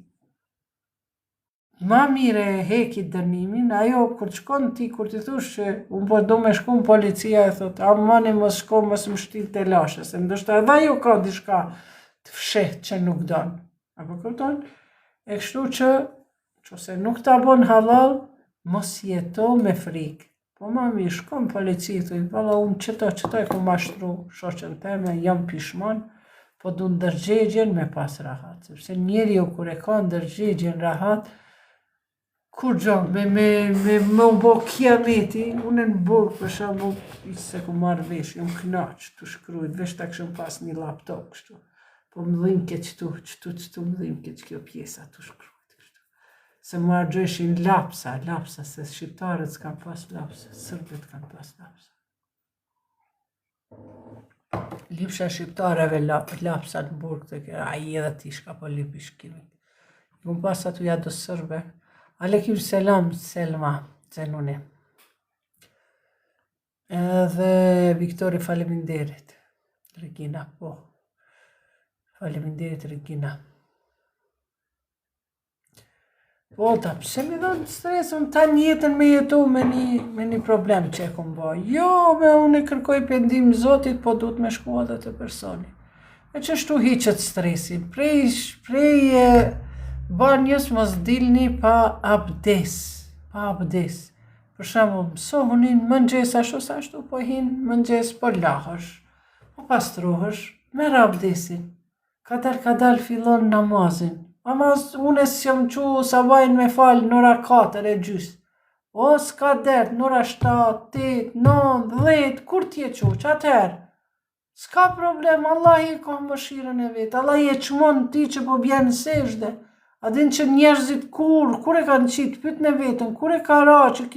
Ma mire heki dënimin, ajo kur shkon ti, kur ti thush që unë po do me shku në policia e thot, amani mos shko, mos më shtil të lashe, se ndoshta edhe ajo ka dishka të fshet që nuk don. Apo këton? E kështu që nuk ta bon halal, mos jeto me frikë. Po ma mirë shko në polici, thuj, valla unë qëto e ku mashtru shoqen teme, jam pishman, po du ndërgjegjen me pas rahat. Sepse njeri o kur e ka ndërgjegjen rahat, kur gjo, me u bo kiameti, unë në burg, për shambull, se ku marrë vesh, jam knaq, të shkrujt, vesh ta këshëm pas një laptop, kështu. Po më dhimke qëtu më dhimke që kjo pjesa të shkrujt, kështu. Se më argjëshin lapsa, se shqiptarët s'kan pas lapsa, sërbet kanë pas lapsa. Lipsha shqiptareve lapsa në burg, të kërë, aji edhe ti shka po lipi shkimit. Më pas atu ja do sërbe. Alekim selam, Selma, Zenune. Edhe Viktori faleminderit. Regina, po. Faleminderit, Regina. Po, ta pse mi do të stresëm, ta njetën me jetu me një problem që e kom bo. Jo, unë e kërkoj pendim Zotit, po du të me shku edhe të personi. E që shtu hiqet stresin, prej banjës mos dilni pa abdes. Për shembull, mësohunin mëngjes ashtu po hin mëngjes po lahësh, po pastruhesh, merr abdesin. Kadal fillon namazin. Ama unë s'jam qu sabajn me fal në ora 4:30. O s'ka dert, në ora 7, 8, 9, 10, kur t'je qu, qatëherë? S'ka problem, Allah i ka mëshirën e vetë, Allah i e qmon ti që po bjenë sejshde. A din që njerëzit kur e kanë qitë, pyt në vetën, kur e ka ra që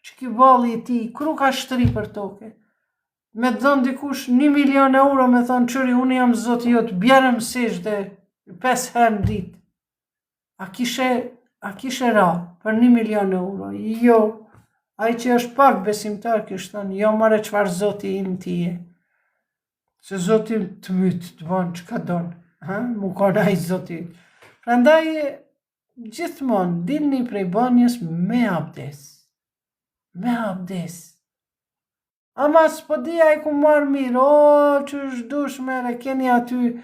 që ki balli I ti, kru ka shtri për toke. Me të dhënë dikush 1 milion euro me thonë qëri unë jam zoti jotë, bjerëm sishde 5 herë në ditë. A kishe ra për 1 milion euro? Jo. Ai që është pak besimtar kishtë thënë, jo mare qëfar zoti im tije. Se zoti të mytë, të banë që ka donë. Mu kona I zoti. Prandaj, gjithmonë, dilni prej banjës me abdes. Me abdes. Ama s'po dija I ku marrë mirë, që është dush mere, keni aty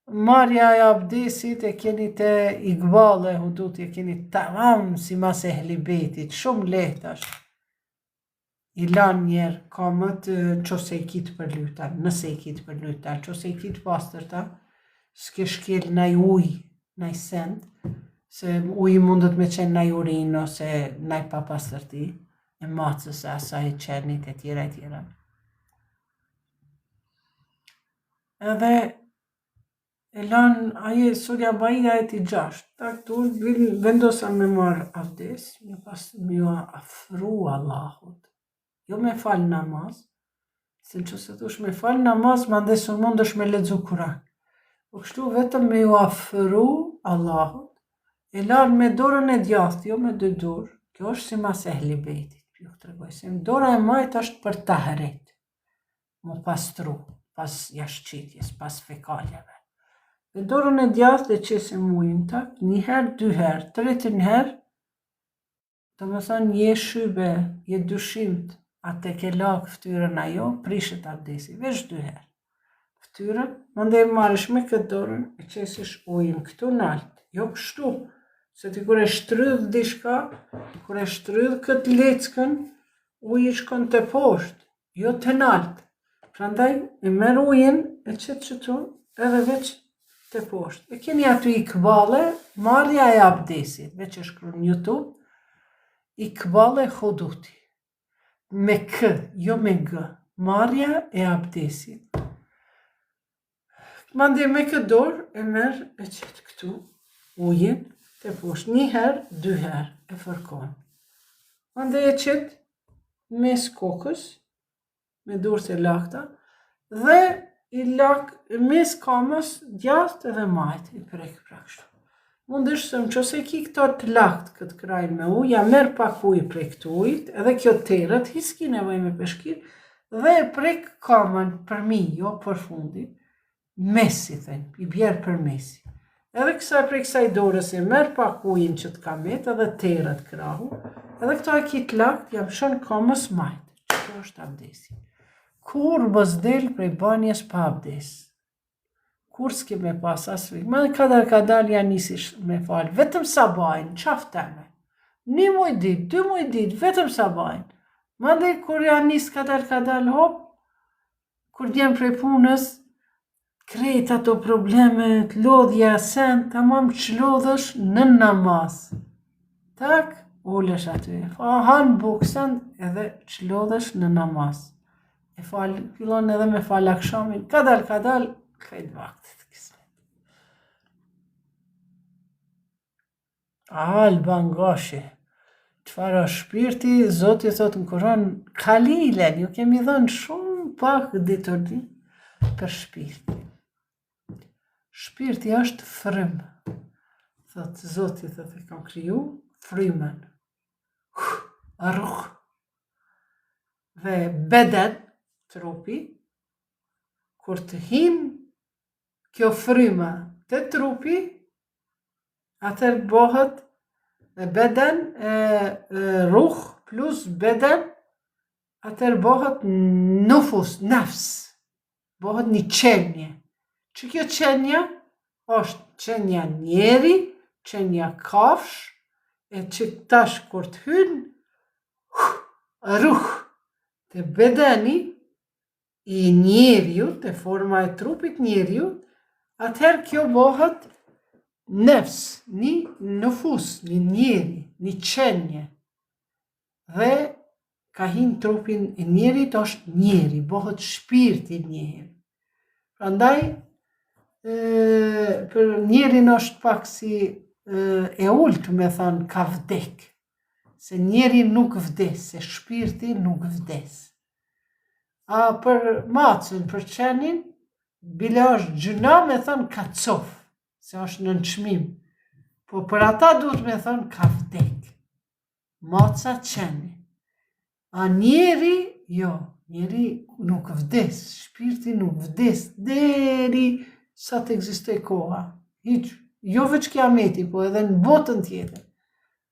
marja e abdesit, e keni te Iqbale hudut, e keni tamam si mas e hlibetit, shumë lehtë është. I lan njerë kamët qose I kitë për lyta, nëse I kitë për lyta, qose I kitë pastërta, s'ke shkel naj uj, naj send, se uj mundet me qenë naj urin ose naj papastërti, e macës e asaj qenit e tjera e tjera. Edhe e lan aje Surja Baida e ti 6, tak tur vendosa me marë abdes, me ju afru Allahut. Jo me falë namaz, se në që se tush me falë namaz, ma ndesë mund është me ledzu Kur'an. Po kështu vetëm me ju afru Allahut, e lanë me dorën e djathtë, jo me 2 dorë, kjo është si mas e hlibetit, ju të regoj, se dora e majtë është për tahret, mu pastru, pas jashqitjes, pas fekaljeve. Dhe dorën e djathtë e qesim ujnë tak, 1 herë, 2 herë, 3 herë, të më thënë je shybe, je dyshimt, atë ke lakë ftyrën ajo, prishet abdesi, veç 2 herë. Ftyrën, mënde e marrësh me këtë dorën, e qesish ujnë këtu naltë, jo kështu, se ti kur e shtrydh dishka, kur e shtrydh këtë leckën, uji shkon të poshtë, jo të naltë. Prandaj, e merr ujin, e qetë qëtu, edhe veç të poshtë. E keni aty Iqbale, marrja e abdesit, veç e shkru në YouTube, Iqbale huduti. Me K, jo me G, marrja e abdesit. Mande me këtë dorë e merë e qëtë këtu ujin të poshtë 1 herë, 2 herë e fërkon. Mande e qëtë mes kokës, me dorët e lakta, dhe I lak mes kamës djathtë edhe majtë I prek pra kështu. Mund është se në qëse ki këto të lakt këtë krajnë me ujë, ja merë pak ujë prej këtë ujët, edhe kjo terët, hiski nevoj me peshkir, dhe e prek kamën për mi, jo për fundi, mesi, thënë, I bjerë për mesi. Edhe kësaj prej kësaj dorës e merë pak ujën që të kamet, edhe terët krahu, edhe këto e ki të lakt, jam shën kamës majtë, që kjo është abdesi. Kur bëzdel prej banjes pa abdes. Kur s'ke me pas asvik, ma kadar janë nisish me falë, vetëm sabajnë, qafteme. 1 muj dit, 2 muj dit, vetëm sabajnë. Ma dhe kur janë nis kadar hop, kur djem prej punës, krejt ato problemet, lodhja, sen, tamam qlodhësh në namaz. Tak, ulesh aty, hanë buksen edhe qlodhësh në namaz. E falë, fillon edhe me falë akshamin, kadal, krejt vaktit kësme. Alba ngashe, qëfar është shpirti, Zoti thot në Kur'an, kalilen, ju kemi dhënë shumë pak diturdi për shpirti. Shpirti është frym, thot Zoti thot e kam kriju, frymën, ruh, dhe beden, trupi, kur të hin kjo fryma të trupi, atër bëhet beden, ruh plus beden, atër bëhet nufus, nefs, bëhet një qenje. Që kjo qenja është qenja njeri, qenja kafsh, e që tash kur të hyn, ruh të bedeni, I njeriu, të forma e trupit njeriu, atëherë kjo bëhet nefs, një nufus, një njeri, një qenje. Dhe ka hin trupin e njerit është njeri, bëhet shpirti njeri. Prandaj, për njerin është pak si e ultë me thënë ka vdek. se njeri nuk vdes, se shpirti nuk vdes. A për macën, për qenin, bile është gjëna me thënë ka cof, se është në nënçmim. Po për ata duhet me thënë ka vdek. Maca qeni. A njeri, jo, njeri nuk vdes, shpirti nuk vdes, deri sa të ekzistoj koha. Jo veç kiameti, po edhe në botën tjetër.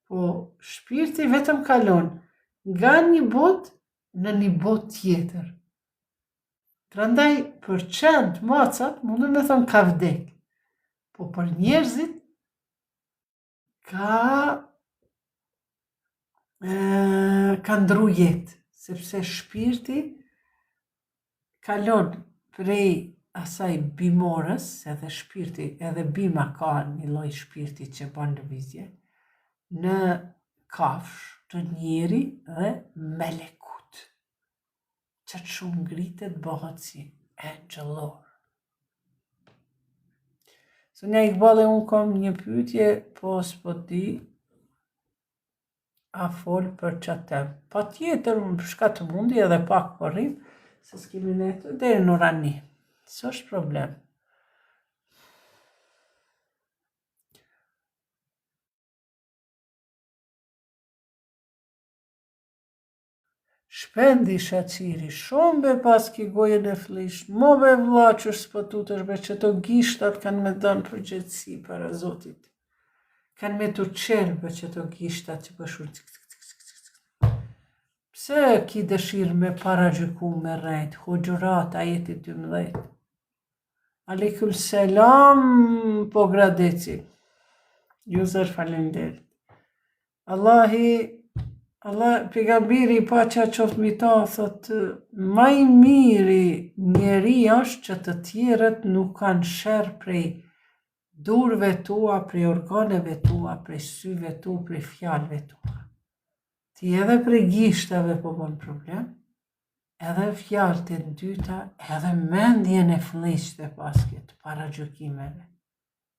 Po shpirti vetëm kalon nga një botë në një botë tjetër. Prandaj për qenë macat mundën me thënë ka vdek. Po për njerëzit ka ndru jetë, sepse shpirti kalon prej asaj bimorës, edhe shpirti, edhe bima ka një lloj shpirti që bën lëvizje, në kafsh të njeri dhe melekut, që të shumë ngritet bëhet si angelor. Së një Iqbale, unë kam një pyetje, po s'po di a fol për qatë temë. Pa tjetër, më shka të mundi edhe pak po rrim, se s'kemi netë deri në orani. S'është problem. Shpendi shaqiri shumë be pas ki gojën e flisht, mo be vlla që s'pëtut është be që to gishtat kanë me dënë përgjithsi para Zotit. Kanë me të qelë be që to gishtat që pëshur Pse ki dëshirë me paragjyku me rejt, Huxhurat ajeti 12. Aleikum selam, po gradeci. Ju zër falenderit. Pejgamberi paqja qoftë mbi ta, thot, më i miri njeri është që të tjerët nuk kanë sherr prej durve tua, prej organeve tua, prej syve tua, prej fjalëve tua. Ti edhe prej gishtave po bën problem, edhe fjalët e dyta, edhe mendjen e fllishte paske të paragjykimeve.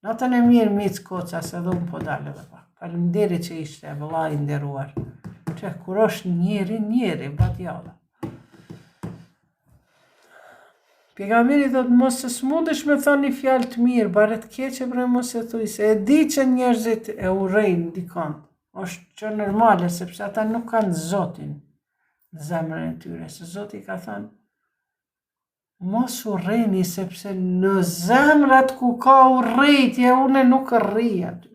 Natën e mirë mic koca, se dhe unë po dalë edhe pak. Faleminderit që ishte vëlla i nderuar. Që kur është njeri, batjalla. Pejgamberi thot, mos e s'mundesh me thënë një fjalë të mirë, bare të keqe bre mos e thuj, se e di që njerëzit e urrejnë dikant. Është që normale, sepse ata nuk kanë Zotin në zemrën e tyre, se Zoti ka thënë, mos urrejni, sepse në zemrat ku ka urrejtje, une nuk rri aty.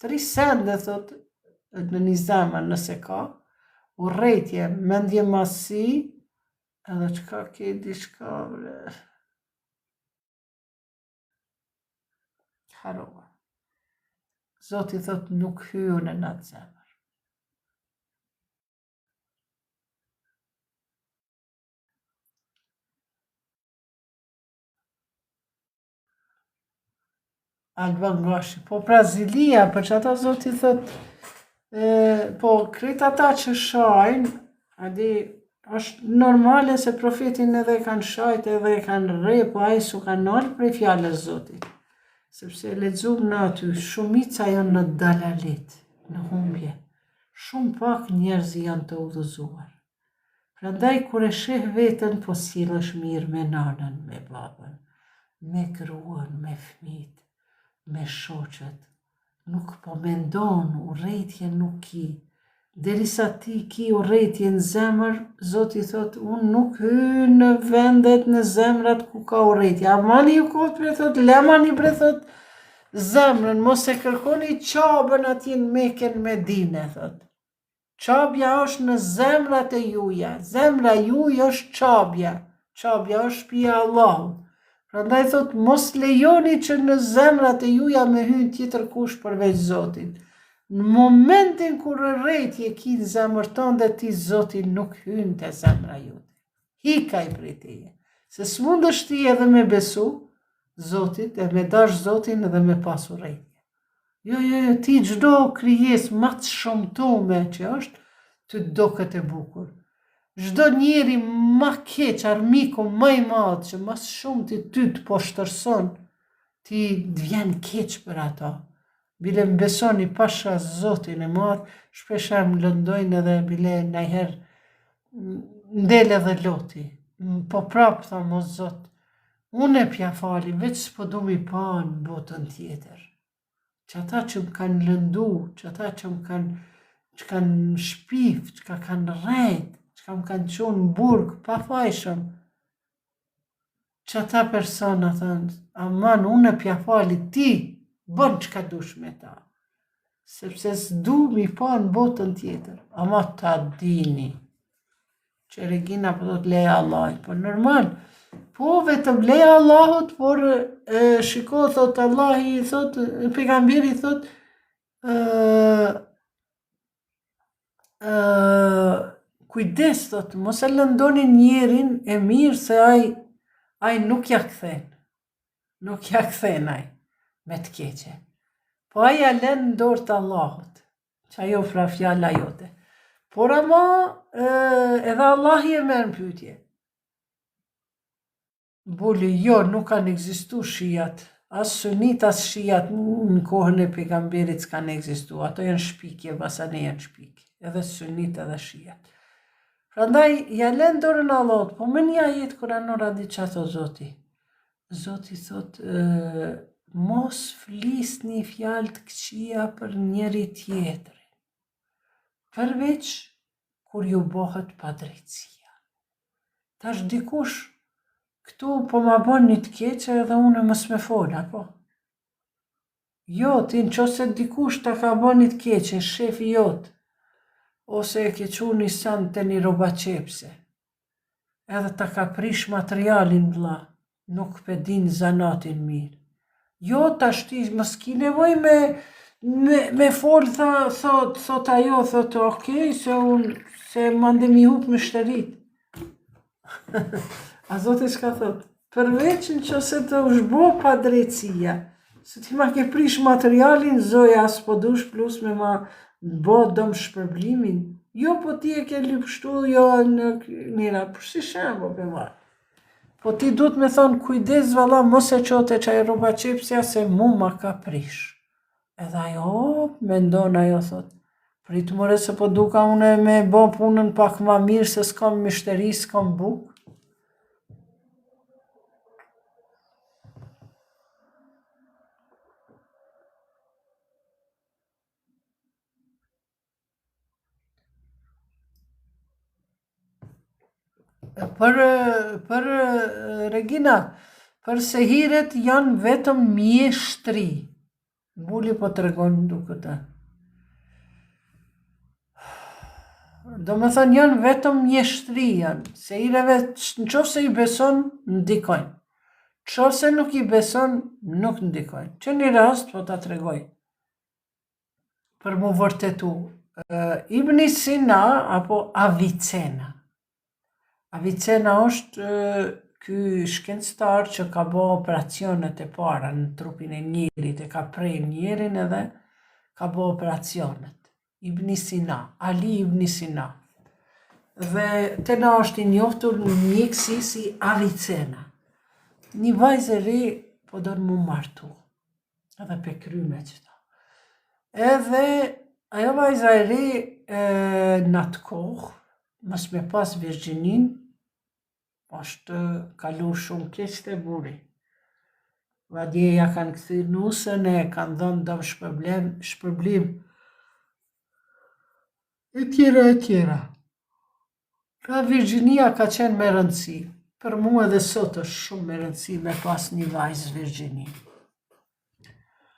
3 sende, thot, në një zemër nëse ka, urrejtje, mendje masi, edhe qka ke diçka, harova. Zoti thot nuk hyu në atë zemër. Alban Gashi, po Brazilia, për që ata Zoti thot, po krejt ata që shajnë, adi është normale se profetin edhe kanë shajt edhe kanë rre, po ai su kanë nalë prej fjallës Zotit. Sepse lexuam në aty, shumica janë në dalalit, në humbje. Shumë pak njerëz janë të udhëzuar. Prandaj kur e sheh veten po sillesh mirë me nanën, me babën, me gruan, me fëmijët, me shoqet. Nuk po mendon, urrejtje nuk ki. Derisa ti ki urrejtje në zemër, Zoti thot, unë nuk hy në vendet, në zemrat ku ka urrejtje. Amani ju kohët pre thot, lemani pre thot, zemrën, mos e kërkoni qabën ati në Mekën Medinë, thot. Qabja është në zemrat e juja, zemra juj është qabja është shpia Allahu. Prandaj thot, mos lejoni që në zemrat e juja me hynë tjetër kush përveç Zotit. Në momentin kur rrejtje ki në zemër tonë dhe ti Zotin nuk hynë të zemra jote. Hikaj prej teje. Se s'mund është ti edhe me besu Zotit e me dash Zotin edhe me pasu rrejtje. Jo, ti gjdo krijes ma të shumëtume që është, të do këtë e bukur. Gjdo njeri ma keq, armiku ma i madhë që mas shumë ti ty të po shtërson, ti vjen keq për ata. bile më besoni pasha Zotin e madh, shpesher më lëndojnë edhe bile najher ndele dhe loti. Po prapë thamë o Zot, unë e pja fali, veç s'po du mi pa në botën tjetër. Që ata që më kanë lëndu, që ata që më kanë shpif, që ka kanë rejt, që më kanë qonë në burg, pa fajshëm, që ata persona thënë, aman, unë e pja fali, ti, bën që ka dush me ta. Sepse s'du mi pa në botën tjetër, ama ta dini, që Regina po thot leja Allahit, po normal, po vetëm leja Allahut, por shiko, thot Allahi, thot, pejgamberi thot, kujdes, thot, mos e lëndoni njerin e mirë se ai nuk ja kthen. Nuk ja kthen ai me të keqe. Po ai ja lën në dorë të Allahut, që ajo fra fjala jote. Por ama edhe Allahi e merr në pyetje. Buli, jo, nuk kanë ekzistu shijat, as sunit, as shijat në kohën e pejgamberit s'kanë ekzistu, ato janë shpikje, basane janë shpikje, edhe sunit edhe shijat. Prandaj, ja lën dorën Allahut, po më një ajet kuranor di që thot Zoti. Zoti thot, mos flisni fjalë të këqija për njëri tjetrin, përveç kur ju bëhet padrejtësia. Tash dikush këtu po ma bën një të keqe edhe unë mos me fol, apo? Jo, ti nëse dikush ta ka bën një të keqe, shefi jot, ose e ke qu një san të një roba qepse, edhe ta ka prish materialin vlla, nuk pe din zanatin mirë. Jo, tash ti mos ki nevoj me fol, thot ajo, thot okej, se mande mi hup me shterit. A Zoti çka thot? Përveç nëse të ushbo pa drejtësia, se ti ma ke prish materialin, zoja s'po dush plus me ma bo dëm shpërblimin. Jo, po ti e ke lypshtu, jo në njëra, për si shembo për marë. Po ti duhet me thonë, kujdes valla, mos e qote qaj roba qepsja, se mu ma ka prish. Edhe ajo, mendon ajo thot, prit more se po duka une me bo punën pak ma mirë, se s'kam mishteri, s'kam buk. Për Regina, për sehiret janë vetëm mjeshtri. Buli po të regon duke të. Do me thënë janë vetëm mjeshtri janë. Sehireve, në qofë se i beson, ndikojnë. Qofë se nuk i beson, nuk ndikojnë. Që një rast po të regoj. Për mu vërtetu. Ibn Sina, apo Avicena. Avicena është ky shkencëtar që ka bo operacionet e para në trupin e njerit, e ka prej njerin edhe ka bo operacionet. Ibn Sina, Ali Ibn Sina. Dhe tena është i njoftur në mjekësi si Avicena. Një vajzë e re po do në mu martu, edhe pe kryme qëta. Edhe ajo vajza e re në atë kohë, mos me pas Virginin, është kalu shumë keq të buri. Vadje ja kanë këthy nusën e kanë dhënë dëm shpërblim. E tjera. Ka Virginia ka qenë me rëndësi. Për mu edhe sot është shumë me rëndësi me pas një vajzë Virginie.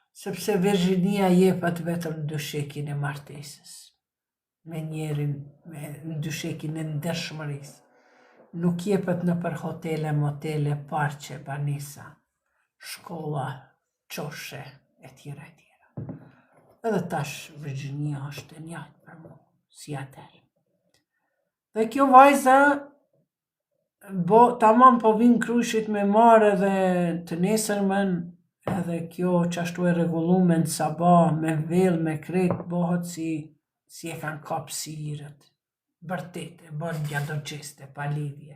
Sepse Virginia jepet vetëm dyshekin e martesës. Me njerin, me dyshekin e ndershmërisë. Nuk jepet në për hotele, motele, parqe, banisa, shkolla, qoshe, e tjera. Edhe tash Virginia është e njëjtë për mu, si atër. Dhe kjo vajza, tamam po vinë kryshit me marë edhe të nesërmen, edhe kjo qashtu e regullume në sabah, me vel, me kret, bohët si e kanë kapë sirët. Bërtete, bërë gjado gjeste, pa lidhje.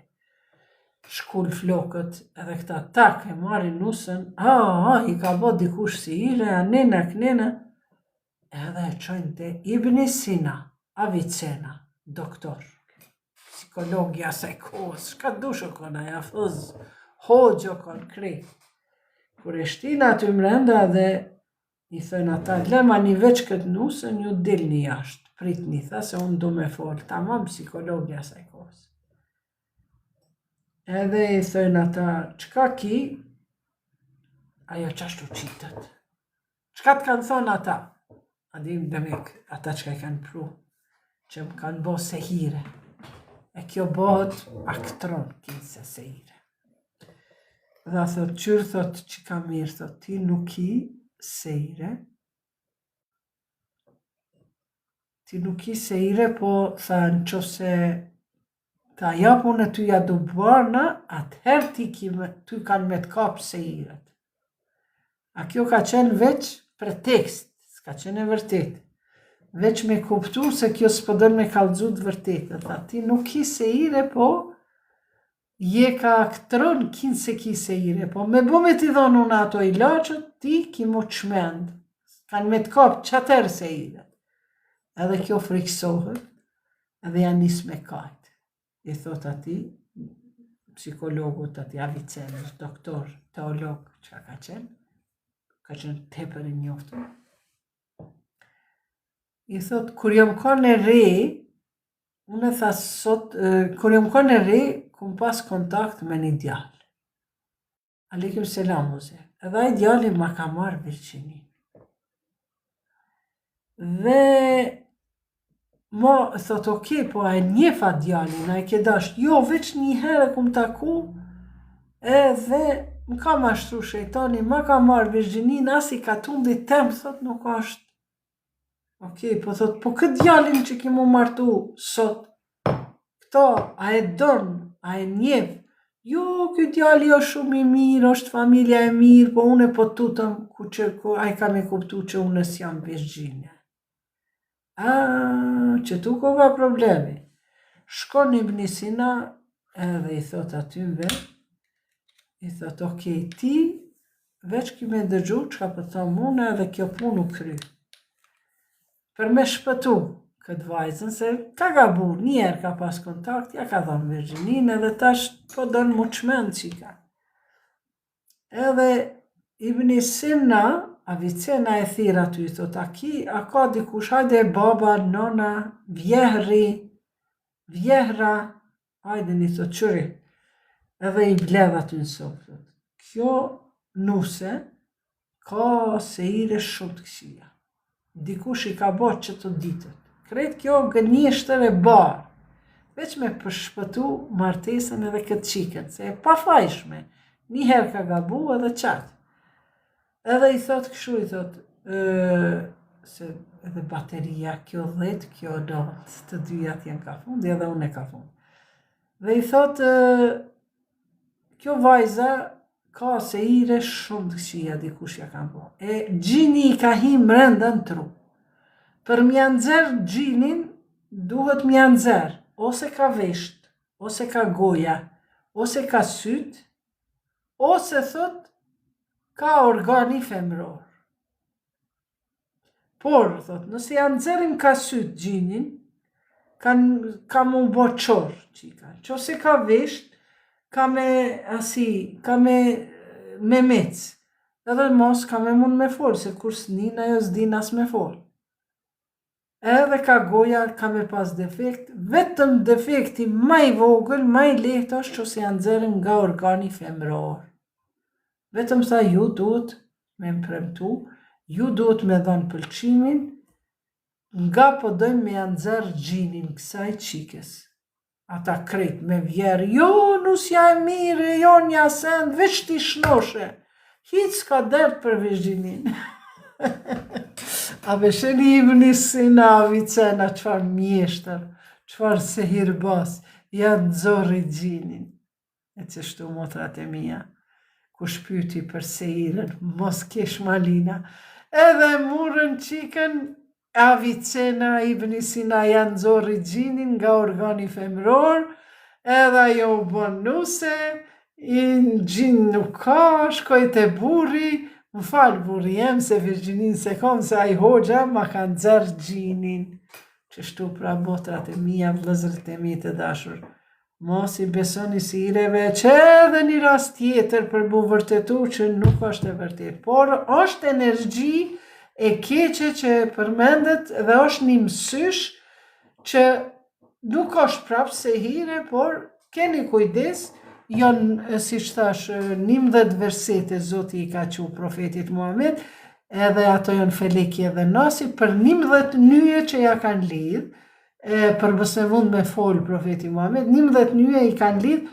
Shkull flokët edhe këta tak e marrin nusën, i ka bo dikush si ire, a nena, kënena, edhe e qojnë te Ibn Sina, Avicena, doktor, psikologja se kohës, shka dushë kona, ja fëz, hoxho kon kri. Kur e shtina aty mrenda dhe i thënë ata, lema një veç këtë nusën, ju dilni jashtë, pritni, tha se unë du me folë, tamam psikologja se kohës. Edhe i thënë ata, qka ki? Ajo qashtu qitët. Qka të kanë thonë ata? Adim demek, ata qka i kanë pru, që më kanë bo se hire. E kjo bëhet aktron, kinse se hire. Dhe thot, qyrë thot që ka mirë, thot, ti nuk i sejre. Ti nuk i sejre, po thanë që se ta japun e ty ja du bërna, atëherë ty kanë me të kapë sejret. A kjo ka qenë veç pretekst, s'ka qenë e vërtet. Veç me kuptu se kjo s'pëdën me kalëzu të vërtet. Tha, ti nuk i sejre, po je ka aktron kinë se ki sejre, po me bo me t'i dhonë unë ato i laqët, ti ki mu të shmend, kanë me të kapë qatër sejre. Edhe kjo friksohet, edhe janë nis me kajtë. I thot ati, psikologut ati Avicenës, doktor, teolog, që ka qenë tepër i njoftë. I thot, kur jam kone re, unë e tha sot, kur jam kone re, kum pas kontakt me një djallë. Aleikum selam, muze. Edhe ai djalli ma ka marrë Virgjini. Dhe mo, thot, oke, po a e njefa djallin, a e ke dasht, jo, veç një herë kum taku, edhe më ka mashtru shejtani, ma ka marrë Virgjinin, as i ka tundit tem, thot, nuk ashtë. Oke, po thot, po këtë djallin që ki mu martu sot, këto, a e donë, a e njef, jo, këtë djalli është shumë i mirë, është familja e mirë, po une po tutëm, a i ka me kuptu që une s'jam Virgjine. Që tu ko ka problemi. Shkon Ibn Sina edhe i thot atymve, i thot, okej, ti veç ki me dëgju që ka pëtha mune edhe kjo punu kry. Për me shpëtu këtë vajzën, se ka gabu, njerë ka pas kontakt, ja ka dhonë Virgjinin edhe tash po dënë mu qmenë qika. Edhe Ibn Sina, Avicena e thira ty, thot, a ka dikush, hajde baba, nona, vjehra, hajde një thot, qëri, edhe i bledha ty në sofë. Kjo nuse ka sejre shumë të këshia. Dikush i ka bërë që të ditët. Kretë kjo gënjeshtër e barë, veç me përshpëtu martesën edhe këtë qikën, se e pa fajshme, njëherë ka gabu edhe qatë. Edhe i thot këshu, i thot, se edhe bateria, kjo 10, kjo 9, të dyjat janë ka fundi, edhe unë e ka fundi. Dhe i thot, kjo vajza ka sejre shumë të këshia dikush ja ka bo. E gjini i ka hi mrenda në tru. Për mja nëzër gjinin, duhet mja nëzër, ose ka vesht, ose ka goja, ose ka syt, ose thot, ka organi femror. Por, thot, nëse janë nëzërim ka syt gjinin, ka mu bo qorë qika. Qose ka vesht, ka me mec. Edhe mos ka me mund me folë, se kur s'nin ajo s'din as me folë. Edhe ka goja, ka me pas defekt, vetëm defekti ma i vogël, ma i lehtë është që se janë nëzërim nga organi femror. Vetëm sa ju duhet me më premtu, ju duhet me dhonë pëlqimin, nga po dojmë me janë zërë gjinin kësaj qikës. Ata krejt me vjerë, jo, nusja e mire, jo nja send, veç ti shnoshe. Hitë s'ka dert për Virgjinin. A besheni Ibn Sina, Avicena, qfar mjeshtër, qfar se hirbas, janë zorri gjinin. E që shtu motrat e mija. Ku shpyti për sejren, mos kesh malina, edhe murën qikën, Avicena, Ibn Sina janë zorri gjinin nga organi femror, edhe ajo u bon nuse, i gjin nuk ka, shkoj të burri, Më falë burri jem se Virginin se kom se ai hoxha ma kanë zërë gjinin. Qështu pra botrat e mija, vëllezërit e mi të dashur. Mos i besoni sireve që edhe një rast tjetër për bu vërtetu që nuk është e vërtet. Por është energji e keqe që përmendet dhe është një mësysh që nuk është prapë se hire, por keni kujdes, janë, si që thash, 11 versete Zoti i ka që profetit Muhammed, edhe ato janë Feleki dhe Nasi, për 11 nyje që ja kanë lidhë, për mëse mund me folë profeti Muhammed, 11 nyje i kanë lidhë,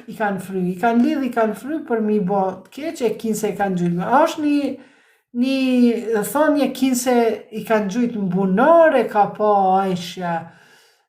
i kanë fry, për mi bo të keqe, 15 i kanë gjujtë. Është një thonje 15 i kanë gjujtë në bunar, e ka pa Aisha,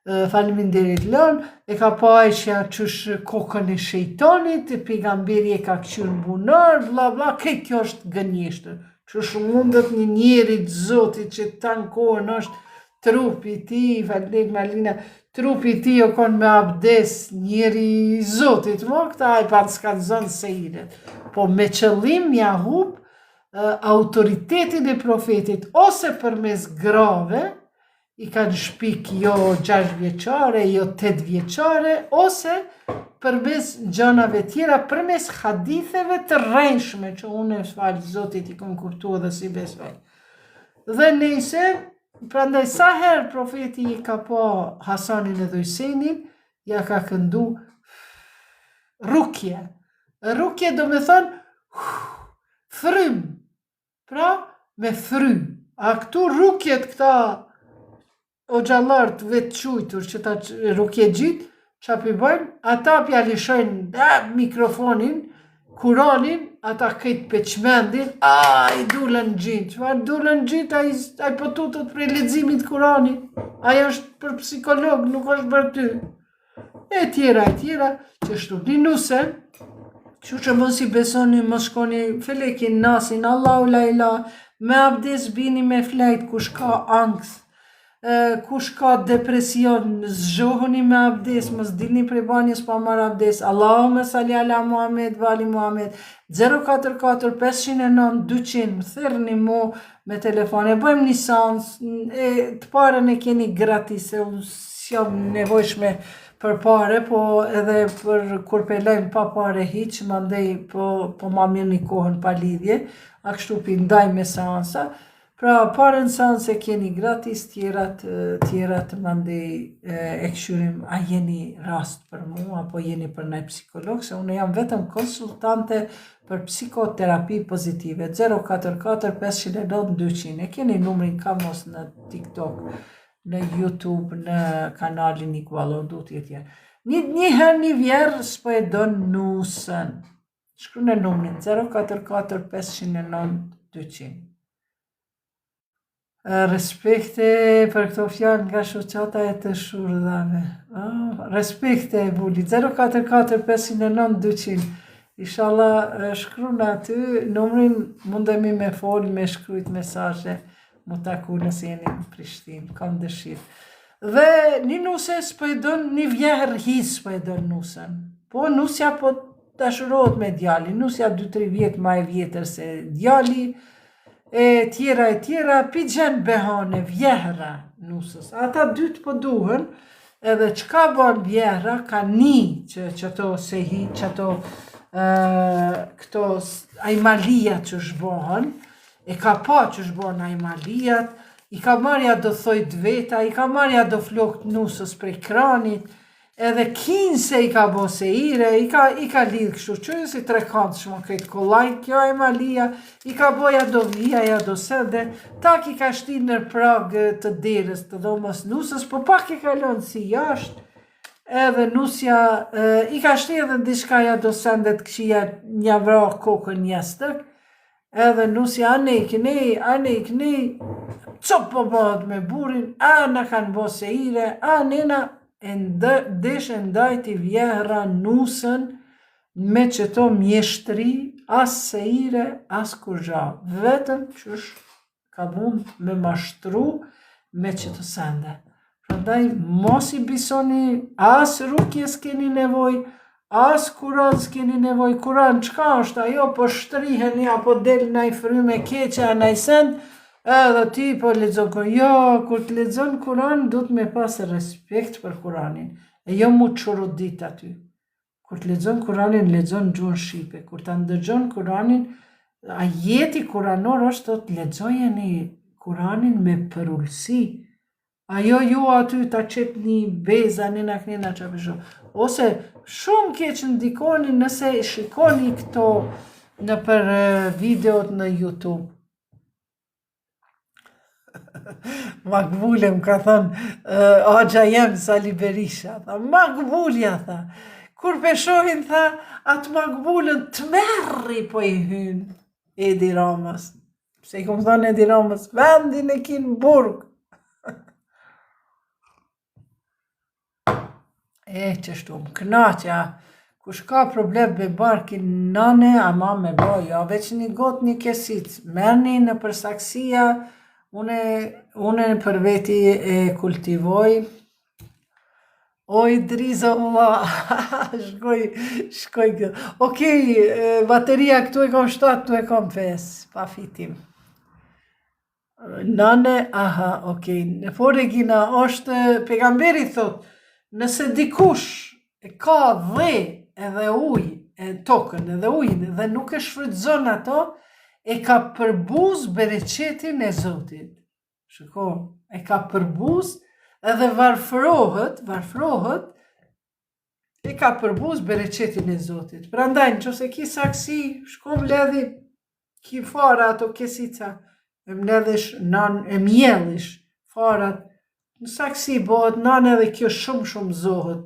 faleminderit lën, e ka pa Aisha qësh kokën e shejtonit, pejgamberi e ka këshur në bunar, bla bla, këtë kjo është gënjeshtër. Qësh mundet një njeri të Zotit që tanë kohën është trupi ti, falet Malina, trupi ti o konë me abdes njeri i Zotit, mo këta e pa të s'kanë se iret. Po me qëllim ja hup autoritetin e profetit, ose përmes grave, i kanë shpik jo 6 vjeqare, jo 8 vjeqare, ose përmes gjanave tjera, përmes haditheve të rrenshme, që unë e falë Zotit i kom kuptu dhe si besoj. Dhe nejse, prandaj sa herë profeti i ka pa Hasanin edhe Husejnin, ja ka këndu rukje. Rukje do me thënë frym, pra me fry. A këtu rukjet këta o gjallartë vetë qujtur që ta rukje gjitë, që api bëjnë, ata pja lishojnë mikrofonin, Kuranin, ata këtë peqmendin, i dullën gjitë. Qëfar dullën gjitë, a i pëtutët për leximit Kuranit. Aja është për psikolog, nuk është për ty. E tjera, që shtu një nuse, që mos i besoni, mos shkoni Felekin, Nasin, Allahu la ilaha, me abdes bini me flejt, kush ka angst, kush ka depresion, zgjohuni me abdes, mos dilni prej banjës pa marrë abdes. Allahumma salli ala Muhammed, vali Muhammed, 044 509 200, më thërni mu me telefon, e bëjmë një sans, të parën e keni gratis, se unë s'jam nevojshme për pare, po edhe për kur pelejmë pa pare hiq, ma ndej po ma mirë një kohën pa lidhje, a kështu pindaj me seansa. Pra, parën seanse keni gratis, tjerat ma ndej e këshurim, a jeni rast për mu, apo jeni për nej psikolog, se unë jam vetëm konsultante për psikoterapi pozitive, 044 509 200, e keni numrin Kamos në TikTok, në YouTube, në kanalin Igualo, du tjetër. Një herë një vjerë s'po e donë nusën. Shkru në numrin 044 509 200. Respekte për këto fjallë nga shoqata e të shurdhave. Respekte e buli, 044 509 200. Inshallah shkru në aty, numrin mundemi me folë, me shkrujt mesazhe, mu taku nëse jeni në Prishtinë, kam dëshirë. Dhe një nuse s'po e donë, një vjeher his s'po e donë nusën. Po nusja po dashurohet me djali, nusja 2-3 vjetë ma e vjetër se djali, e tjera, pi gjenë behane, vjehra nusës. Ata dytë po duhen, edhe qka bon vjehra, ka një që to sehi, që to këto ajmalijat që shbohen, e ka pa që shbohen ajmalijat, i ka marja do thojt veta, i ka marja do flokët nusës prej kranit, edhe 15 i ka bo se ire, i ka lidhë kështu që si 3 kantë shmo këtë kolaj, kjo e malija, i ka boja do vija, ja do sënde, tak i ka shti nër pragë të derës të dhomës nusës, po pak i ka lënë si jashtë, edhe nusja, i ka shti edhe dishka ja do sënde të këshia një vra kokën njëstëk, edhe nusja ane i kënej, cop po bëhet me burin, në kanë bo se ire, nena, deshe ndajti vjehra nusën me qëto mjeshtri, as se ire, as kurgja. Vetëm qësh ka mund me mashtru me qëto sende. Prandaj, mos i bisoni, as rukjes keni nevoj, As kuran s'keni nevoj, kuran qka është ajo, po shtriheni apo del naj fryme keqe, naj send, edhe ti po lexon kuran. Jo, kur të lexon kuran, du të me pas respekt për kuranin, e jo mu çorudit aty. Kur të lexon kuranin, lexon gjuhën shqipe. Kur ta ndëgjon kuranin, ajeti kuranor është të lexojeni kuranin me përullsi. Ajo ju aty ta qet një beza, nina knina qa përshon. Ose shumë keq ndikoni nëse shikoni këto në për videot në YouTube. Makbulem ka thënë, agja jem Sali Berisha, tha, Makbulja, tha, kur peshohin, tha, atë Makbulën të merri po i hyn Edi Ramës. Se i kom thënë Edi Ramës, vendin e kinë burg. Qështu më knaqja, kush ka problem me barkin nane, ama me boja, veç një got një kesit, merni në përsaksia, une për veti e kultivoj. Oj, Drizo, shkoj kjo. Okej, bateria këtu e kom 7, tu e kom 5, pa fitim. Nane, aha, okej, në Regina është, pejgamberi thot, nëse dikush e ka dhe edhe uj, e tokën edhe ujnë, dhe nuk e shfrytëzon ato, e ka përbuz bereqetin e Zotit. Shiko, e ka përbuz edhe varfrohet, e ka përbuz bereqetin e Zotit. Prandaj, nëse ki saksi, shko mledhi, ki fara ato kesica, e mledhish, e mjellish farat, në saksi bëhet nane dhe kjo shumë zohet.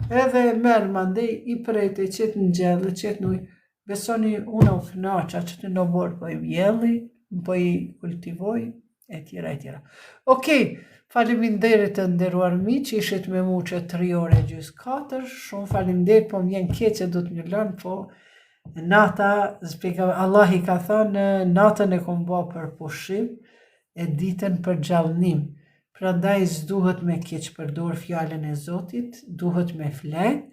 Edhe merë mandej i prejte, qëtë në gjellë, qëtë në ujë. Besoni unë u knaqa që të në borë po i mjelli, po i kultivoj, e tjera. Okej, faleminderit të nderuar mi që ishit me mu që 3 ore gjys 4, shumë faleminderit, po m'jen keqe do të një lënë, po nata, Allah i ka thënë, natën e kom bo për pushim, e ditën për gjallënim. Prandaj s'duhet me keq përdor fjalën e Zotit, duhet me flet.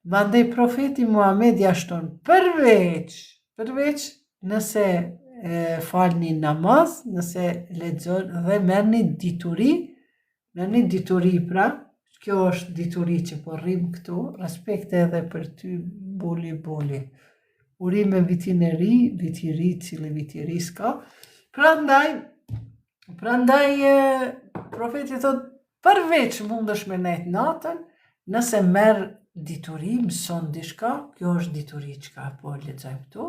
Mandej profeti Muhamedi ashton përveç nëse falni namaz, nëse lexon dhe merrni dituri pra, kjo është dituri që po rrim këtu, respekt edhe për ty buli. Urim me vitin e ri, viti ri, cili viti ri s'ka. Prandaj profeti thot, përveç mundesh me nejt natën, nëse merr dituri, mëson dishka, kjo është dituri çka po lexojmë këtu,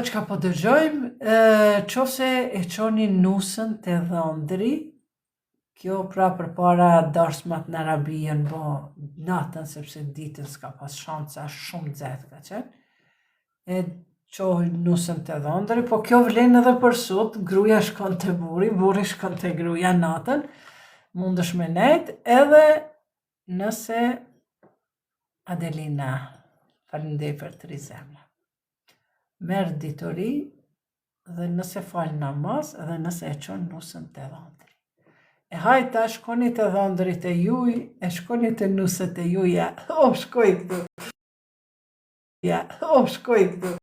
çka po dëgjojmë, qofse e çoni nusën te dhëndri, kjo pra përpara darsmat në Arabijën bo natën, sepse ditën s'ka pas shanca, shumë nxehtë ka qenë, e qohë nusën të dhëndri, po kjo vlen edhe për sot, gruja shkon të buri shkon të gruja natën, mundesh me nejt, edhe nëse Adelina, falendej për 3 zemra, merr dituri, dhe nëse fal namaz, edhe nëse e qon nusën të dhëndri. E hajta, shkoni të dhëndrit e juj, e shkoni të nusët e juja, shkoj këtu.